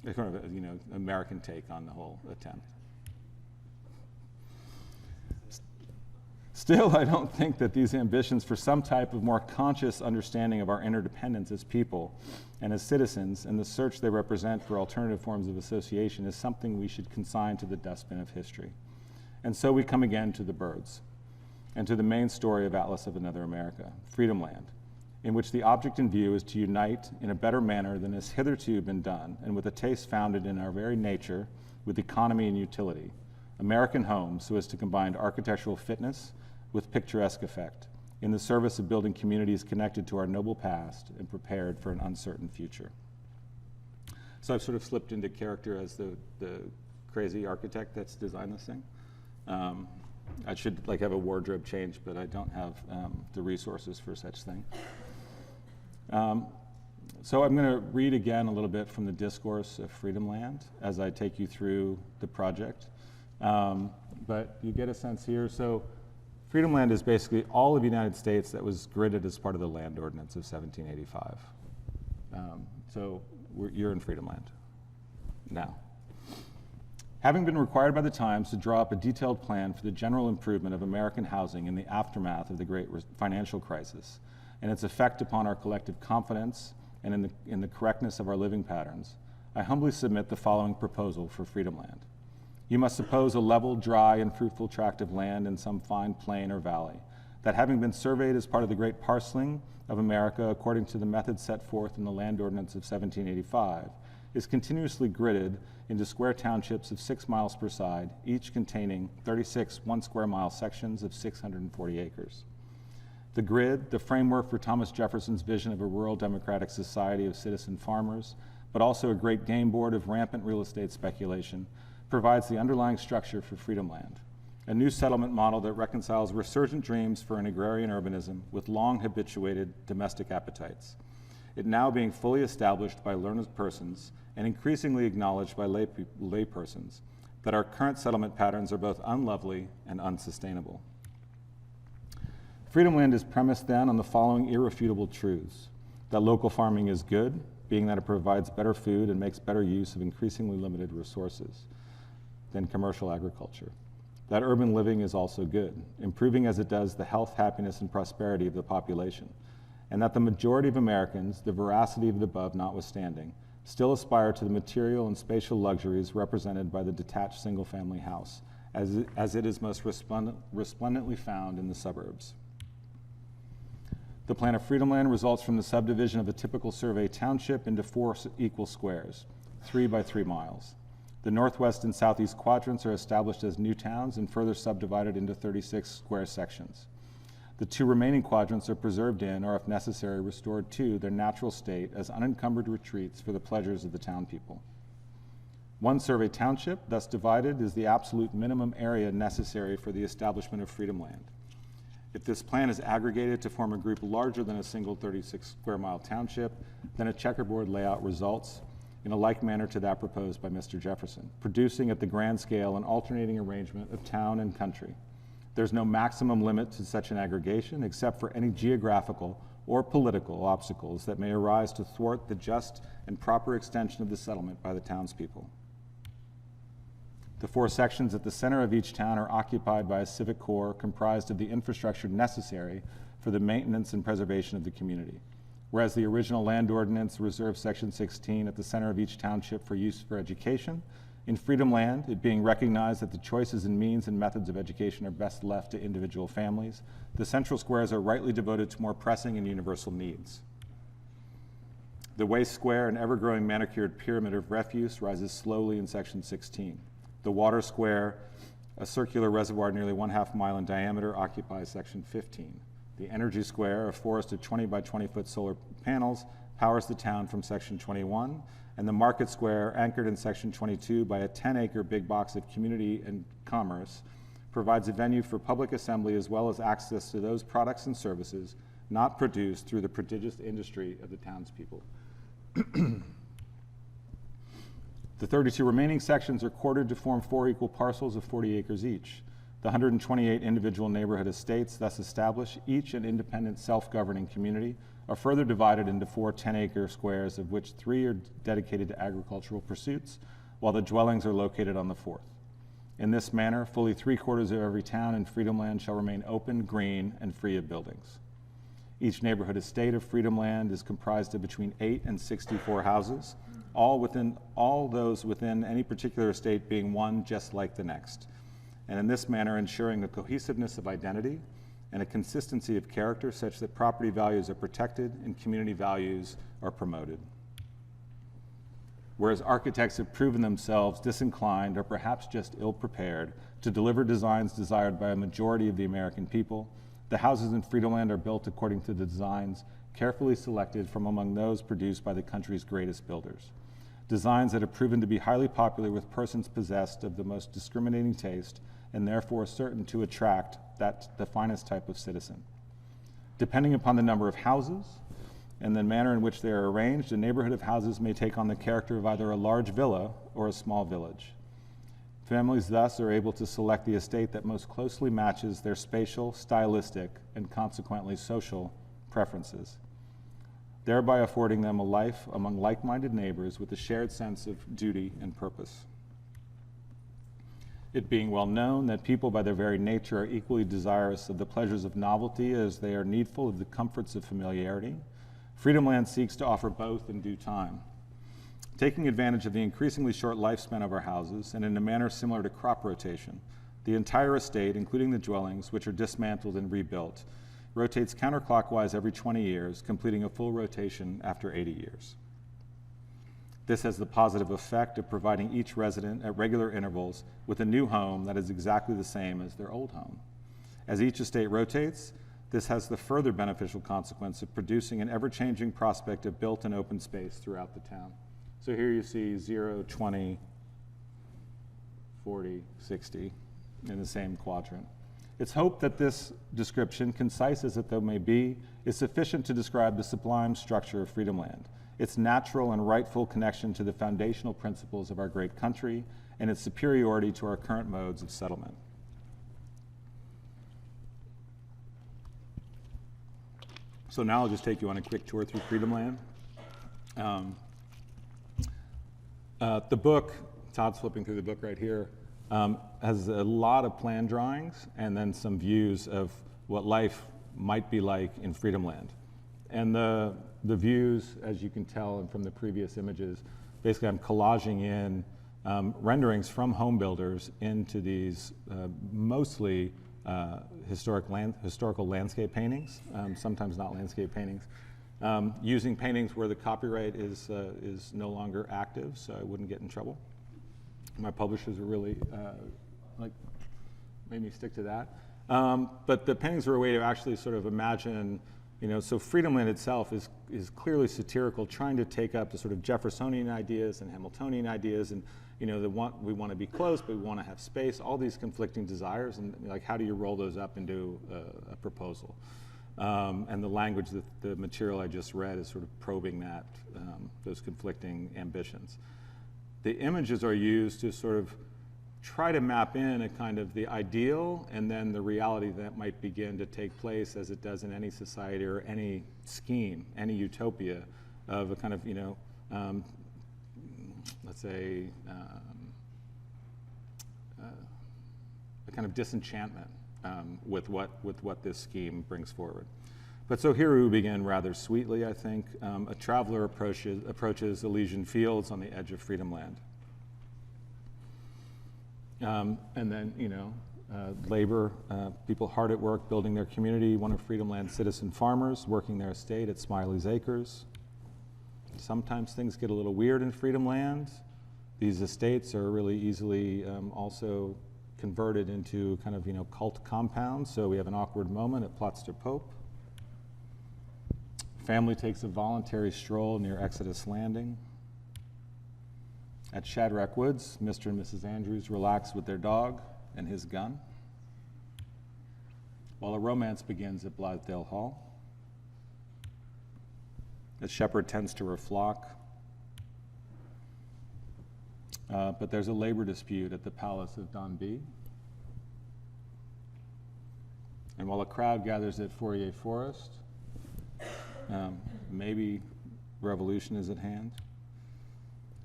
It's kind of a, American take on the whole attempt. Still, I don't think that these ambitions for some type of more conscious understanding of our interdependence as people and as citizens and the search they represent for alternative forms of association is something we should consign to the dustbin of history. And so we come again to the birds and to the main story of Atlas of Another America, Freedom Land, in which the object in view is to unite in a better manner than has hitherto been done, and with a taste founded in our very nature with economy and utility, American homes, so as to combine architectural fitness with picturesque effect, in the service of building communities connected to our noble past and prepared for an uncertain future. So I've sort of slipped into character as the crazy architect that's designed this thing. I should have a wardrobe change, but I don't have the resources for such thing. So I'm going to read again a little bit from the Discourse of Freedom Land as I take you through the project. But you get a sense here. So Freedom Land is basically all of the United States that was gridded as part of the Land Ordinance of 1785. So you're in Freedom Land now. Having been required by the times to draw up a detailed plan for the general improvement of American housing in the aftermath of the great financial crisis and its effect upon our collective confidence and in the correctness of our living patterns, I humbly submit the following proposal for Freedom Land. You must suppose a level, dry, and fruitful tract of land in some fine plain or valley, that having been surveyed as part of the great parceling of America according to the method set forth in the Land Ordinance of 1785, is continuously gridded into square townships of 6 miles per side, each containing 36 1-square-mile sections of 640 acres. The grid, the framework for Thomas Jefferson's vision of a rural democratic society of citizen farmers, but also a great game board of rampant real estate speculation, provides the underlying structure for Freedom Land, a new settlement model that reconciles resurgent dreams for an agrarian urbanism with long habituated domestic appetites. It now being fully established by learned persons and increasingly acknowledged by lay persons that our current settlement patterns are both unlovely and unsustainable. Freedom Land is premised then on the following irrefutable truths: that local farming is good, being that it provides better food and makes better use of increasingly limited resources than commercial agriculture. That urban living is also good, improving as it does the health, happiness, and prosperity of the population, and that the majority of Americans, the veracity of the above notwithstanding, still aspire to the material and spatial luxuries represented by the detached single-family house, as it is most resplendently found in the suburbs. The plan of Freedomland results from the subdivision of a typical survey township into 4 equal squares, 3 by 3 miles. The northwest and southeast quadrants are established as new towns and further subdivided into 36 square sections. The 2 remaining quadrants are preserved in, or if necessary, restored to their natural state as unencumbered retreats for the pleasures of the town people. 1 survey township, thus divided, is the absolute minimum area necessary for the establishment of Freedomland. If this plan is aggregated to form a group larger than a single 36 square mile township, then a checkerboard layout results in a like manner to that proposed by Mr. Jefferson, producing at the grand scale an alternating arrangement of town and country. There's no maximum limit to such an aggregation except for any geographical or political obstacles that may arise to thwart the just and proper extension of the settlement by the townspeople. The 4 sections at the center of each town are occupied by a civic core comprised of the infrastructure necessary for the maintenance and preservation of the community. Whereas the original land ordinance reserved Section 16 at the center of each township for use for education, in Freedomland, it being recognized that the choices in means and methods of education are best left to individual families, the central squares are rightly devoted to more pressing and universal needs. The waste square, an ever-growing manicured pyramid of refuse, rises slowly in Section 16. The water square, a circular reservoir nearly 1/2 mile in diameter, occupies Section 15. The energy square, a forest of 20 by 20 foot solar panels, powers the town from Section 21, and the market square, anchored in Section 22 by a 10-acre big box of community and commerce, provides a venue for public assembly as well as access to those products and services not produced through the prodigious industry of the townspeople. The 32 remaining sections are quartered to form 4 equal parcels of 40 acres each. The 128 individual neighborhood estates thus establish, each an independent self-governing community, are further divided into 4 10-acre squares, of which 3 are dedicated to agricultural pursuits, while the dwellings are located on the 4th. In this manner, fully 3/4 of every town in Freedomland shall remain open, green, and free of buildings. Each neighborhood estate of Freedomland is comprised of between 8 and 64 houses, all those within any particular estate being one just like the next, and in this manner ensuring a cohesiveness of identity and a consistency of character such that property values are protected and community values are promoted. Whereas architects have proven themselves disinclined or perhaps just ill-prepared to deliver designs desired by a majority of the American people, the houses in Freedomland are built according to the designs carefully selected from among those produced by the country's greatest builders. Designs that have proven to be highly popular with persons possessed of the most discriminating taste and therefore certain to attract the finest type of citizen. Depending upon the number of houses and the manner in which they are arranged, a neighborhood of houses may take on the character of either a large villa or a small village. Families thus are able to select the estate that most closely matches their spatial, stylistic, and consequently social preferences, thereby affording them a life among like-minded neighbors with a shared sense of duty and purpose. It being well known that people by their very nature are equally desirous of the pleasures of novelty as they are needful of the comforts of familiarity, Freedomland seeks to offer both in due time. Taking advantage of the increasingly short lifespan of our houses, and in a manner similar to crop rotation, the entire estate, including the dwellings, which are dismantled and rebuilt, rotates counterclockwise every 20 years, completing a full rotation after 80 years. This has the positive effect of providing each resident at regular intervals with a new home that is exactly the same as their old home. As each estate rotates, this has the further beneficial consequence of producing an ever-changing prospect of built and open space throughout the town. So here you see 0, 20, 40, 60 in the same quadrant. It's hoped that this description, concise as it though may be, is sufficient to describe the sublime structure of Freedomland, its natural and rightful connection to the foundational principles of our great country, and its superiority to our current modes of settlement. So now I'll just take you on a quick tour through Freedomland. The book, Todd's flipping through the book right here, has a lot of plan drawings and then some views of what life might be like in Freedomland. And the views, as you can tell from the previous images, basically I'm collaging in renderings from home builders into these mostly historical landscape paintings, sometimes not landscape paintings, using paintings where the copyright is no longer active, so I wouldn't get in trouble. My publishers were really made me stick to that. But the paintings were a way to actually sort of imagine, so Freedomland itself is clearly satirical, trying to take up the sort of Jeffersonian ideas and Hamiltonian ideas, and we want to be close, but we want to have space, all these conflicting desires, and like how do you roll those up into a proposal? And the language, the material I just read is sort of probing that, those conflicting ambitions. The images are used to sort of try to map in a kind of the ideal and then the reality that might begin to take place as it does in any society or any scheme, any utopia of a kind of, let's say, a kind of disenchantment with what this scheme brings forward. But so here we begin rather sweetly, I think. A traveler approaches Elysian fields on the edge of Freedomland. And then, labor, people hard at work building their community, one of Freedomland's citizen farmers working their estate at Smiley's Acres. Sometimes things get a little weird in Freedomland. These estates are really easily also converted into kind of, cult compounds. So we have an awkward moment at Platz der Pope. Family takes a voluntary stroll near Exodus Landing. At Shadrach Woods, Mr. and Mrs. Andrews relax with their dog and his gun, while a romance begins at Blythedale Hall. The shepherd tends to her flock, but there's a labor dispute at the Palace of Dombey. And while a crowd gathers at Fourier Forest, maybe revolution is at hand.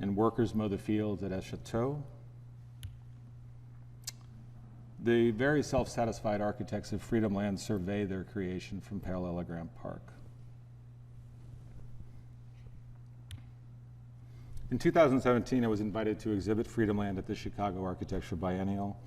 And workers mow the fields at Chateau. The very self-satisfied architects of Freedomland survey their creation from Parallelogram Park. In 2017, I was invited to exhibit Freedomland at the Chicago Architecture Biennial.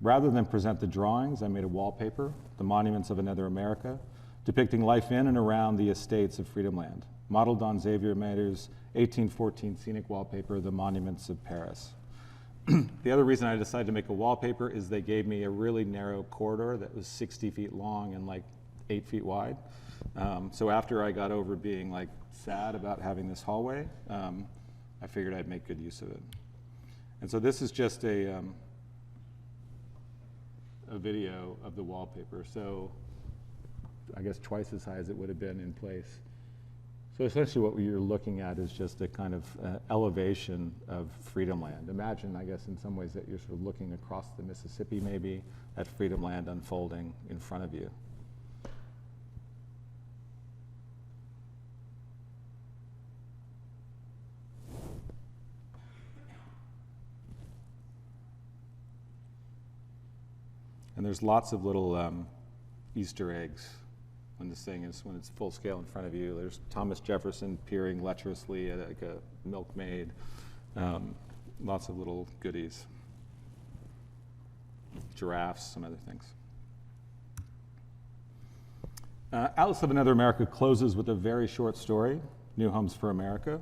Rather than present the drawings, I made a wallpaper, The Monuments of Another America, depicting life in and around the estates of Freedomland, modeled on Xavier Mater's 1814 scenic wallpaper, The Monuments of Paris. The other reason I decided to make a wallpaper is they gave me a really narrow corridor that was 60 feet long and like 8 feet wide. So after I got over being like sad about having this hallway, I figured I'd make good use of it. And so this is just a video of the wallpaper. So I guess twice as high as it would have been in place. So essentially what you're looking at is just a kind of elevation of Freedomland. Imagine, I guess, in some ways that you're sort of looking across the Mississippi maybe at Freedomland unfolding in front of you. And there's lots of little Easter eggs when when it's full scale in front of you. There's Thomas Jefferson peering lecherously at like a milkmaid. Lots of little goodies. Giraffes, some other things. Alice of Another America closes with a very short story, New Homes for America,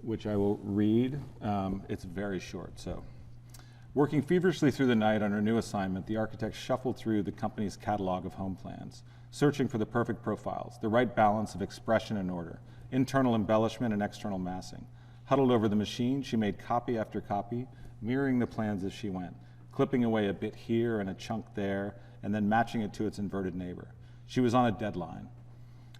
which I will read. It's very short, so. Working feverishly through the night on her new assignment, the architect shuffled through the company's catalog of home plans, searching for the perfect profiles, the right balance of expression and order, internal embellishment and external massing. Huddled over the machine, she made copy after copy, mirroring the plans as she went, clipping away a bit here and a chunk there, and then matching it to its inverted neighbor. She was on a deadline.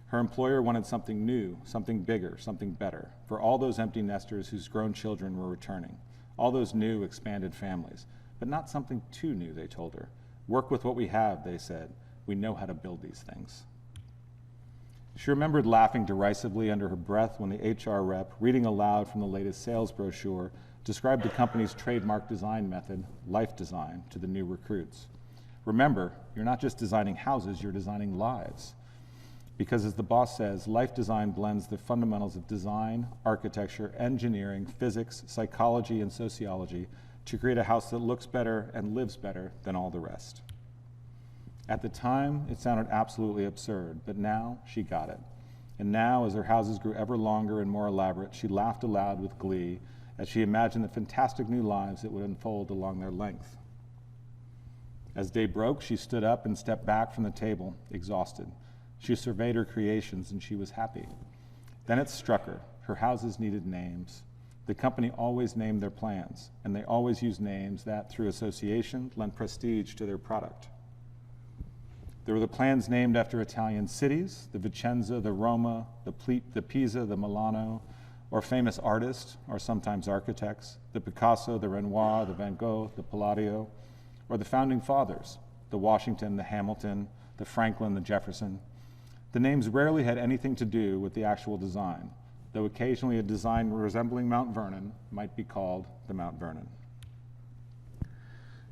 Her employer wanted something new, something bigger, something better, for all those empty nesters whose grown children were returning. All those new, expanded families, but not something too new, they told her. Work with what we have, they said. We know how to build these things. She remembered laughing derisively under her breath when the HR rep, reading aloud from the latest sales brochure, described the company's trademark design method, life design, to the new recruits. Remember, you're not just designing houses, you're designing lives. Because as the boss says, life design blends the fundamentals of design, architecture, engineering, physics, psychology, and sociology to create a house that looks better and lives better than all the rest. At the time, it sounded absolutely absurd, but now she got it. And now, as her houses grew ever longer and more elaborate, she laughed aloud with glee as she imagined the fantastic new lives that would unfold along their length. As day broke, she stood up and stepped back from the table, exhausted. She surveyed her creations, and she was happy. Then it struck her. Her houses needed names. The company always named their plans, and they always used names that, through association, lent prestige to their product. There were the plans named after Italian cities, the Vicenza, the Roma, the Pisa, the Milano, or famous artists, or sometimes architects, the Picasso, the Renoir, the Van Gogh, the Palladio, or the founding fathers, the Washington, the Hamilton, the Franklin, the Jefferson. The names rarely had anything to do with the actual design, though occasionally a design resembling Mount Vernon might be called the Mount Vernon.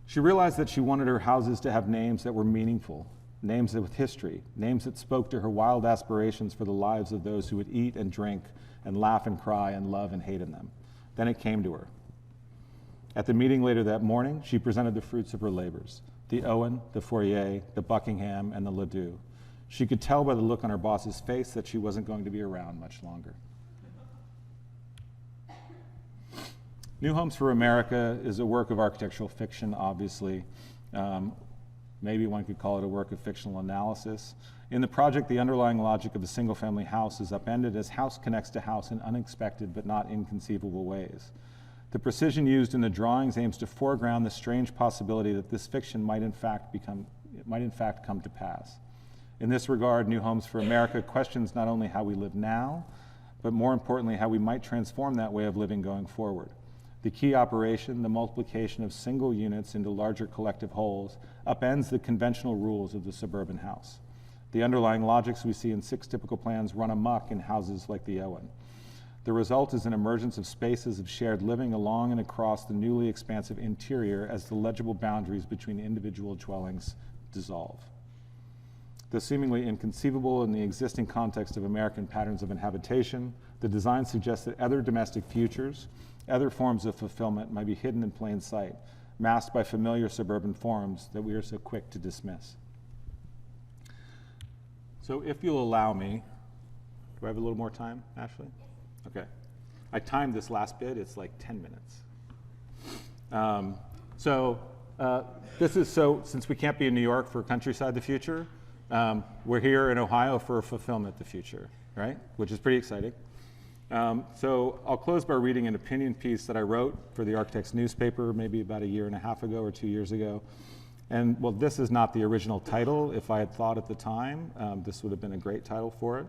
She realized that she wanted her houses to have names that were meaningful, names with history, names that spoke to her wild aspirations for the lives of those who would eat and drink and laugh and cry and love and hate in them. Then it came to her. At the meeting later that morning, she presented the fruits of her labors, the Owen, the Fourier, the Buckingham, and the Ledoux. She could tell by the look on her boss's face that she wasn't going to be around much longer. New Homes for America is a work of architectural fiction, obviously. Maybe one could call it a work of fictional analysis. In the project, the underlying logic of a single-family house is upended as house connects to house in unexpected but not inconceivable ways. The precision used in the drawings aims to foreground the strange possibility that this fiction might in fact come to pass. In this regard, New Homes for America questions not only how we live now, but more importantly, how we might transform that way of living going forward. The key operation, the multiplication of single units into larger collective wholes, upends the conventional rules of the suburban house. The underlying logics we see in 6 typical plans run amok in houses like the Owen. The result is an emergence of spaces of shared living along and across the newly expansive interior as the legible boundaries between individual dwellings dissolve. Though seemingly inconceivable in the existing context of American patterns of inhabitation, the design suggests that other domestic futures, other forms of fulfillment might be hidden in plain sight, masked by familiar suburban forms that we are so quick to dismiss. So if you'll allow me, do I have a little more time, Ashley? Okay. I timed this last bit, it's like 10 minutes. Since we can't be in New York for Countryside the Future, we're here in Ohio for Fulfillment the Future, right? Which is pretty exciting. So I'll close by reading an opinion piece that I wrote for the Architect's newspaper maybe about 1.5 years ago or 2 years ago. And well, this is not the original title. If I had thought at the time, this would have been a great title for it.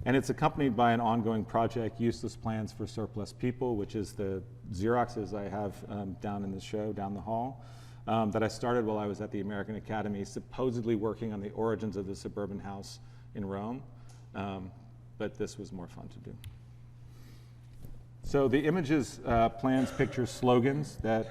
And it's accompanied by an ongoing project, Useless Plans for Surplus People, which is the Xeroxes I have down in the show, down the hall, that I started while I was at the American Academy, supposedly working on the origins of the suburban house in Rome. But this was more fun to do. So the images, plans, pictures, slogans that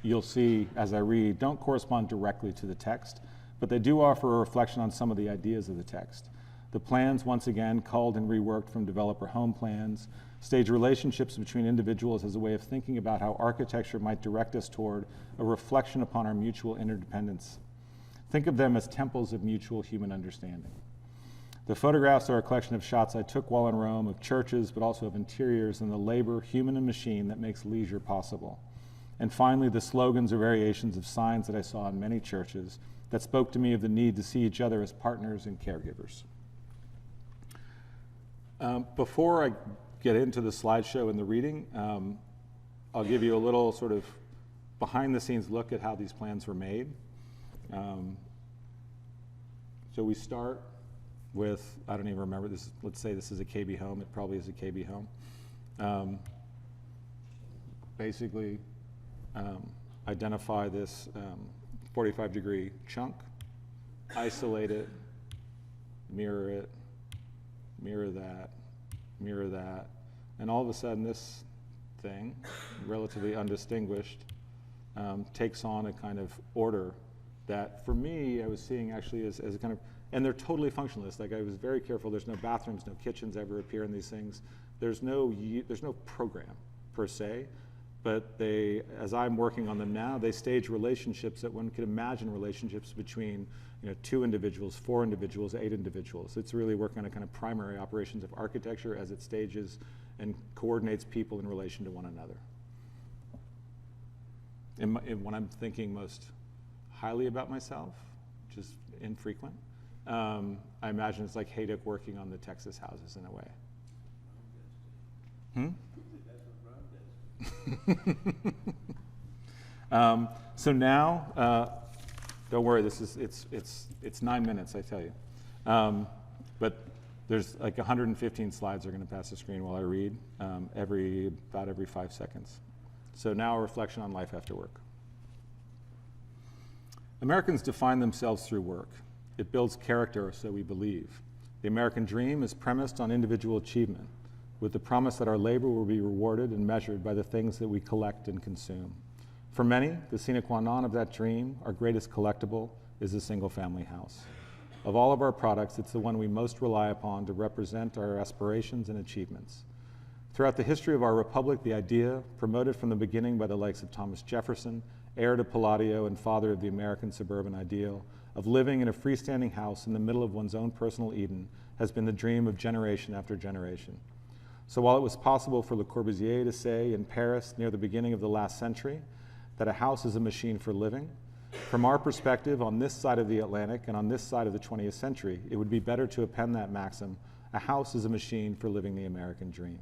you'll see as I read don't correspond directly to the text, but they do offer a reflection on some of the ideas of the text. The plans, once again, culled and reworked from developer home plans, stage relationships between individuals as a way of thinking about how architecture might direct us toward a reflection upon our mutual interdependence. Think of them as temples of mutual human understanding. The photographs are a collection of shots I took while in Rome of churches, but also of interiors and the labor, human and machine, that makes leisure possible. And finally, the slogans are variations of signs that I saw in many churches that spoke to me of the need to see each other as partners and caregivers. Before I get into the slideshow and the reading, I'll give you a little sort of behind-the-scenes look at how these plans were made. So we start with, I don't even remember this, let's say this is a KB home. It probably is a KB home. Basically, identify this 45-degree chunk, isolate it, mirror that, and all of a sudden this thing, relatively undistinguished, takes on a kind of order that for me I was seeing actually as a kind of, and they're totally functionalist. Like I was very careful, there's no bathrooms, no kitchens ever appear in these things. There's no program per se, but they, as I'm working on them now, they stage relationships that one could imagine relationships between 2 individuals, 4 individuals, 8 individuals. It's really working on a kind of primary operations of architecture as it stages and coordinates people in relation to one another. When I'm thinking most highly about myself, which is infrequent, I imagine it's like Haydock working on the Texas houses in a way. So now, don't worry, it's 9 minutes, I tell you. But there's like 115 slides are going to pass the screen while I read about every 5 seconds. So now a reflection on life after work. Americans define themselves through work. It builds character, so we believe. The American dream is premised on individual achievement, with the promise that our labor will be rewarded and measured by the things that we collect and consume. For many, the sine qua non of that dream, our greatest collectible, is a single-family house. Of all of our products, it's the one we most rely upon to represent our aspirations and achievements. Throughout the history of our republic, the idea, promoted from the beginning by the likes of Thomas Jefferson, heir to Palladio and father of the American suburban ideal, of living in a freestanding house in the middle of one's own personal Eden, has been the dream of generation after generation. So while it was possible for Le Corbusier to say in Paris near the beginning of the last century that a house is a machine for living, from our perspective on this side of the Atlantic and on this side of the 20th century, it would be better to append that maxim, a house is a machine for living the American dream.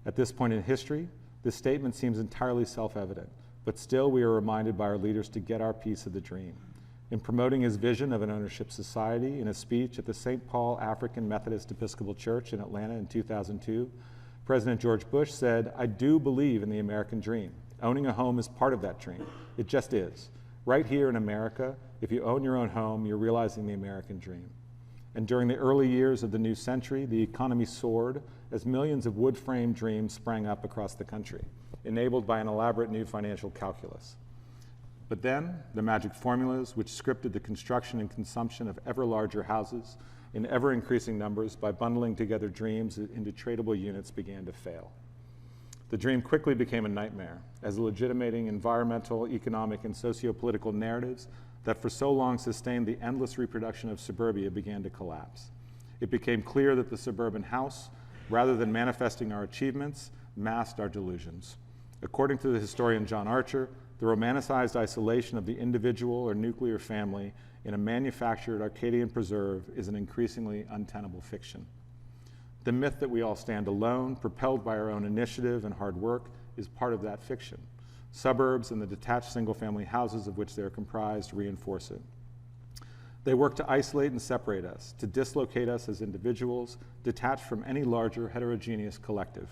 At this point in history, this statement seems entirely self-evident, but still we are reminded by our leaders to get our piece of the dream. In promoting his vision of an ownership society in a speech at the St. Paul African Methodist Episcopal Church in Atlanta in 2002, President George Bush said, "I do believe in the American dream. Owning a home is part of that dream. It just is. Right here in America, if you own your own home, you're realizing the American dream." And during the early years of the new century, the economy soared as millions of wood-frame dreams sprang up across the country, enabled by an elaborate new financial calculus. But then, the magic formulas which scripted the construction and consumption of ever larger houses in ever-increasing numbers by bundling together dreams into tradable units began to fail. The dream quickly became a nightmare, as legitimating environmental, economic, and socio-political narratives that for so long sustained the endless reproduction of suburbia began to collapse. It became clear that the suburban house, rather than manifesting our achievements, masked our delusions. According to the historian John Archer, the romanticized isolation of the individual or nuclear family in a manufactured Arcadian preserve is an increasingly untenable fiction. The myth that we all stand alone, propelled by our own initiative and hard work, is part of that fiction. Suburbs and the detached single-family houses of which they are comprised reinforce it. They work to isolate and separate us, to dislocate us as individuals, detached from any larger heterogeneous collective.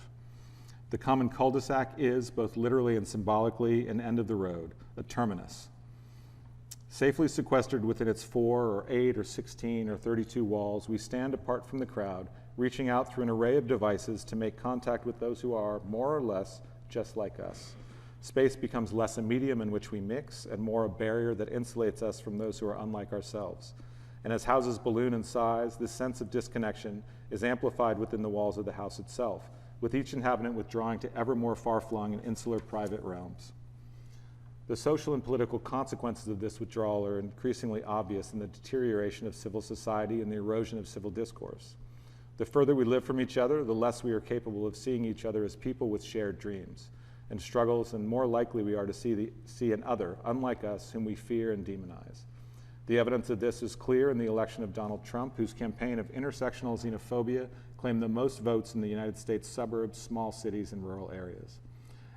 The common cul-de-sac is, both literally and symbolically, an end of the road, a terminus. Safely sequestered within its 4 or 8 or 16 or 32 walls, we stand apart from the crowd, reaching out through an array of devices to make contact with those who are, more or less, just like us. Space becomes less a medium in which we mix and more a barrier that insulates us from those who are unlike ourselves. And as houses balloon in size, this sense of disconnection is amplified within the walls of the house itself, with each inhabitant withdrawing to ever more far-flung and insular private realms. The social and political consequences of this withdrawal are increasingly obvious in the deterioration of civil society and the erosion of civil discourse. The further we live from each other, the less we are capable of seeing each other as people with shared dreams and struggles, and more likely we are to see an other, unlike us, whom we fear and demonize. The evidence of this is clear in the election of Donald Trump, whose campaign of intersectional xenophobia claimed the most votes in the United States suburbs, small cities, and rural areas.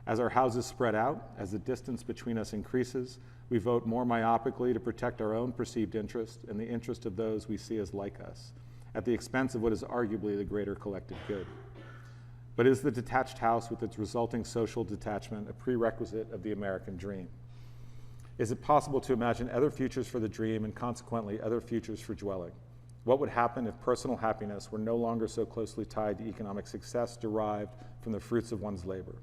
As our houses spread out, as the distance between us increases, we vote more myopically to protect our own perceived interest and the interest of those we see as like us, at the expense of what is arguably the greater collective good. But is the detached house with its resulting social detachment a prerequisite of the American dream? Is it possible to imagine other futures for the dream and consequently other futures for dwelling? What would happen if personal happiness were no longer so closely tied to economic success derived from the fruits of one's labor?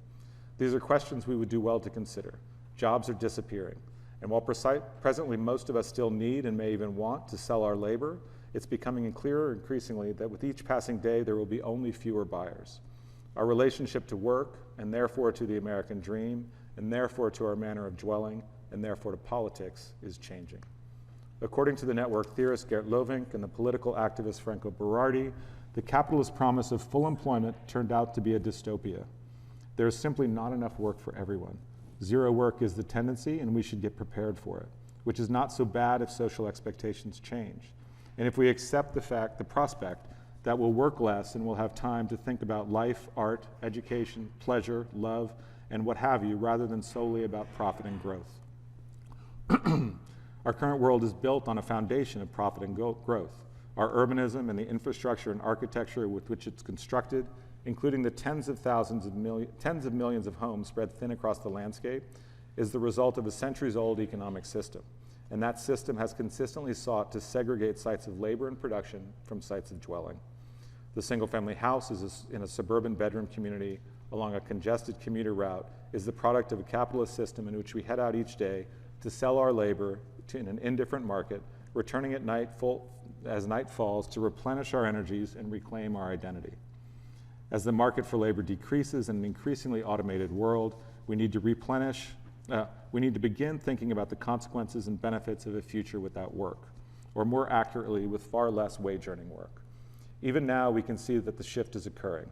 These are questions we would do well to consider. Jobs are disappearing, and while presently most of us still need and may even want to sell our labor, it's becoming clearer increasingly that with each passing day there will be only fewer buyers. Our relationship to work, and therefore to the American dream, and therefore to our manner of dwelling, and therefore to politics, is changing. According to the network theorist Gert Lovink and the political activist Franco Berardi, the capitalist promise of full employment turned out to be a dystopia. There is simply not enough work for everyone. Zero work is the tendency, and we should get prepared for it, which is not so bad if social expectations change. And if we accept the prospect that we'll work less and we'll have time to think about life, art, education, pleasure, love, and what have you, rather than solely about profit and growth. Our current world is built on a foundation of profit and growth. Our urbanism and the infrastructure and architecture with which it's constructed, including the tens of millions of homes spread thin across the landscape, is the result of a centuries-old economic system. And that system has consistently sought to segregate sites of labor and production from sites of dwelling. The single-family house in a suburban bedroom community along a congested commuter route is the product of a capitalist system in which we head out each day to sell our labor in an indifferent market, returning at night as night falls to replenish our energies and reclaim our identity. As the market for labor decreases in an increasingly automated world, we need to begin thinking about the consequences and benefits of a future without work, or more accurately, with far less wage-earning work. Even now, we can see that the shift is occurring.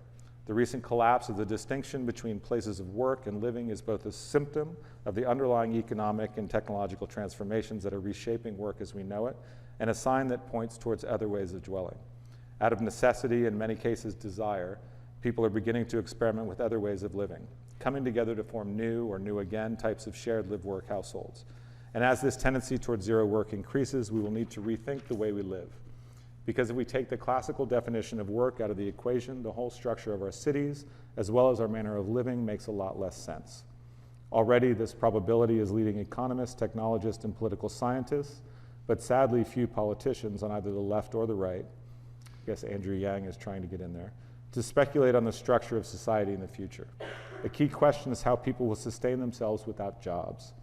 The recent collapse of the distinction between places of work and living is both a symptom of the underlying economic and technological transformations that are reshaping work as we know it, and a sign that points towards other ways of dwelling. Out of necessity, in many cases desire, people are beginning to experiment with other ways of living, coming together to form new or new again types of shared live-work households. And as this tendency towards zero work increases, we will need to rethink the way we live. Because if we take the classical definition of work out of the equation, the whole structure of our cities, as well as our manner of living, makes a lot less sense. Already, this probability is leading economists, technologists, and political scientists, but sadly, few politicians on either the left or the right, I guess Andrew Yang is trying to get in there, to speculate on the structure of society in the future. A key question is how people will sustain themselves without jobs.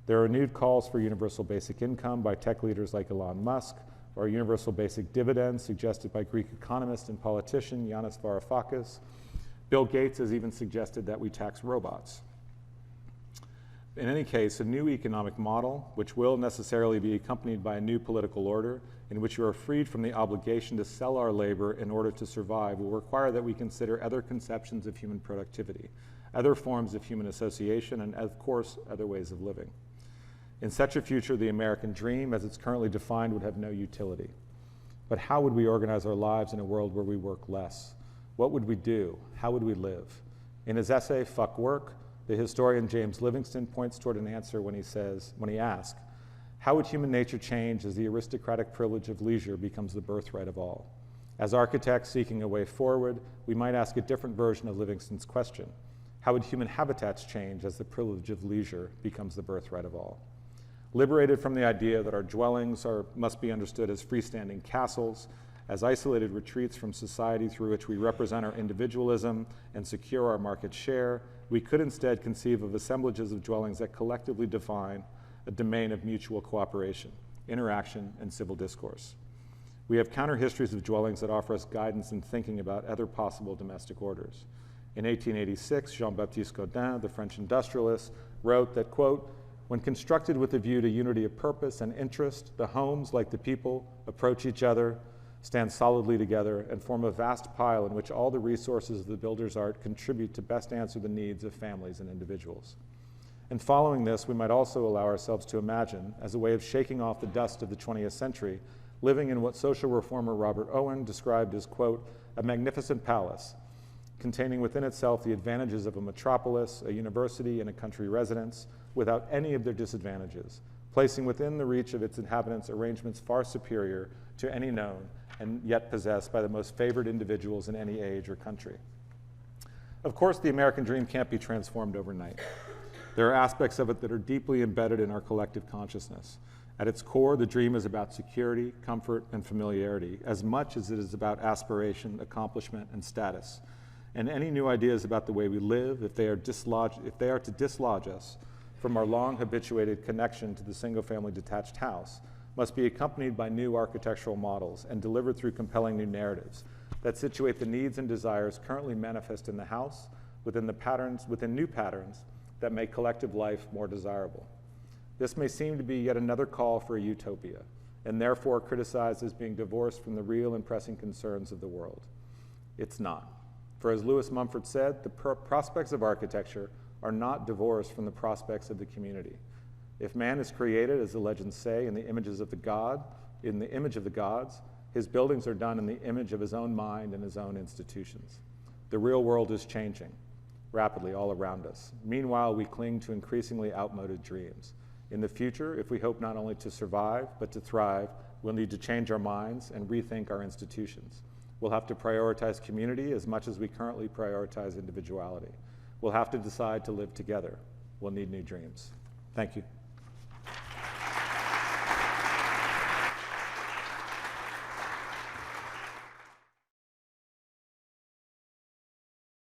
There are renewed calls for universal basic income by tech leaders like Elon Musk, or a universal basic dividend suggested by Greek economist and politician Yanis Varoufakis. Bill Gates has even suggested that we tax robots. In any case, a new economic model, which will necessarily be accompanied by a new political order, in which we are freed from the obligation to sell our labor in order to survive, will require that we consider other conceptions of human productivity, other forms of human association, and of course, other ways of living. In such a future, the American dream, as it's currently defined, would have no utility. But how would we organize our lives in a world where we work less? What would we do? How would we live? In his essay, Fuck Work, the historian James Livingston points toward an answer when he asks, how would human nature change as the aristocratic privilege of leisure becomes the birthright of all? As architects seeking a way forward, we might ask a different version of Livingston's question. How would human habitats change as the privilege of leisure becomes the birthright of all? Liberated from the idea that our dwellings must be understood as freestanding castles, as isolated retreats from society through which we represent our individualism and secure our market share, we could instead conceive of assemblages of dwellings that collectively define a domain of mutual cooperation, interaction, and civil discourse. We have counter-histories of dwellings that offer us guidance in thinking about other possible domestic orders. In 1886, Jean-Baptiste Gaudin, the French industrialist, wrote that, quote, when constructed with a view to unity of purpose and interest, the homes, like the people, approach each other, stand solidly together, and form a vast pile in which all the resources of the builder's art contribute to best answer the needs of families and individuals. And following this, we might also allow ourselves to imagine, as a way of shaking off the dust of the 20th century, living in what social reformer Robert Owen described as, quote, a magnificent palace, containing within itself the advantages of a metropolis, a university, and a country residence, without any of their disadvantages, placing within the reach of its inhabitants arrangements far superior to any known and yet possessed by the most favored individuals in any age or country. Of course, the American dream can't be transformed overnight. There are aspects of it that are deeply embedded in our collective consciousness. At its core, the dream is about security, comfort, and familiarity, as much as it is about aspiration, accomplishment, and status. And any new ideas about the way we live, if they are to dislodge us from our long habituated connection to the single-family detached house, must be accompanied by new architectural models and delivered through compelling new narratives that situate the needs and desires currently manifest in the house within new patterns that make collective life more desirable. This may seem to be yet another call for a utopia, and therefore criticized as being divorced from the real and pressing concerns of the world. It's not. For as Lewis Mumford said, the prospects of architecture are not divorced from the prospects of the community. If man is created, as the legends say, in the image of the gods, his buildings are done in the image of his own mind and his own institutions. The real world is changing rapidly all around us. Meanwhile, we cling to increasingly outmoded dreams. In the future, if we hope not only to survive, but to thrive, we'll need to change our minds and rethink our institutions. We'll have to prioritize community as much as we currently prioritize individuality. We'll have to decide to live together. We'll need new dreams. Thank you.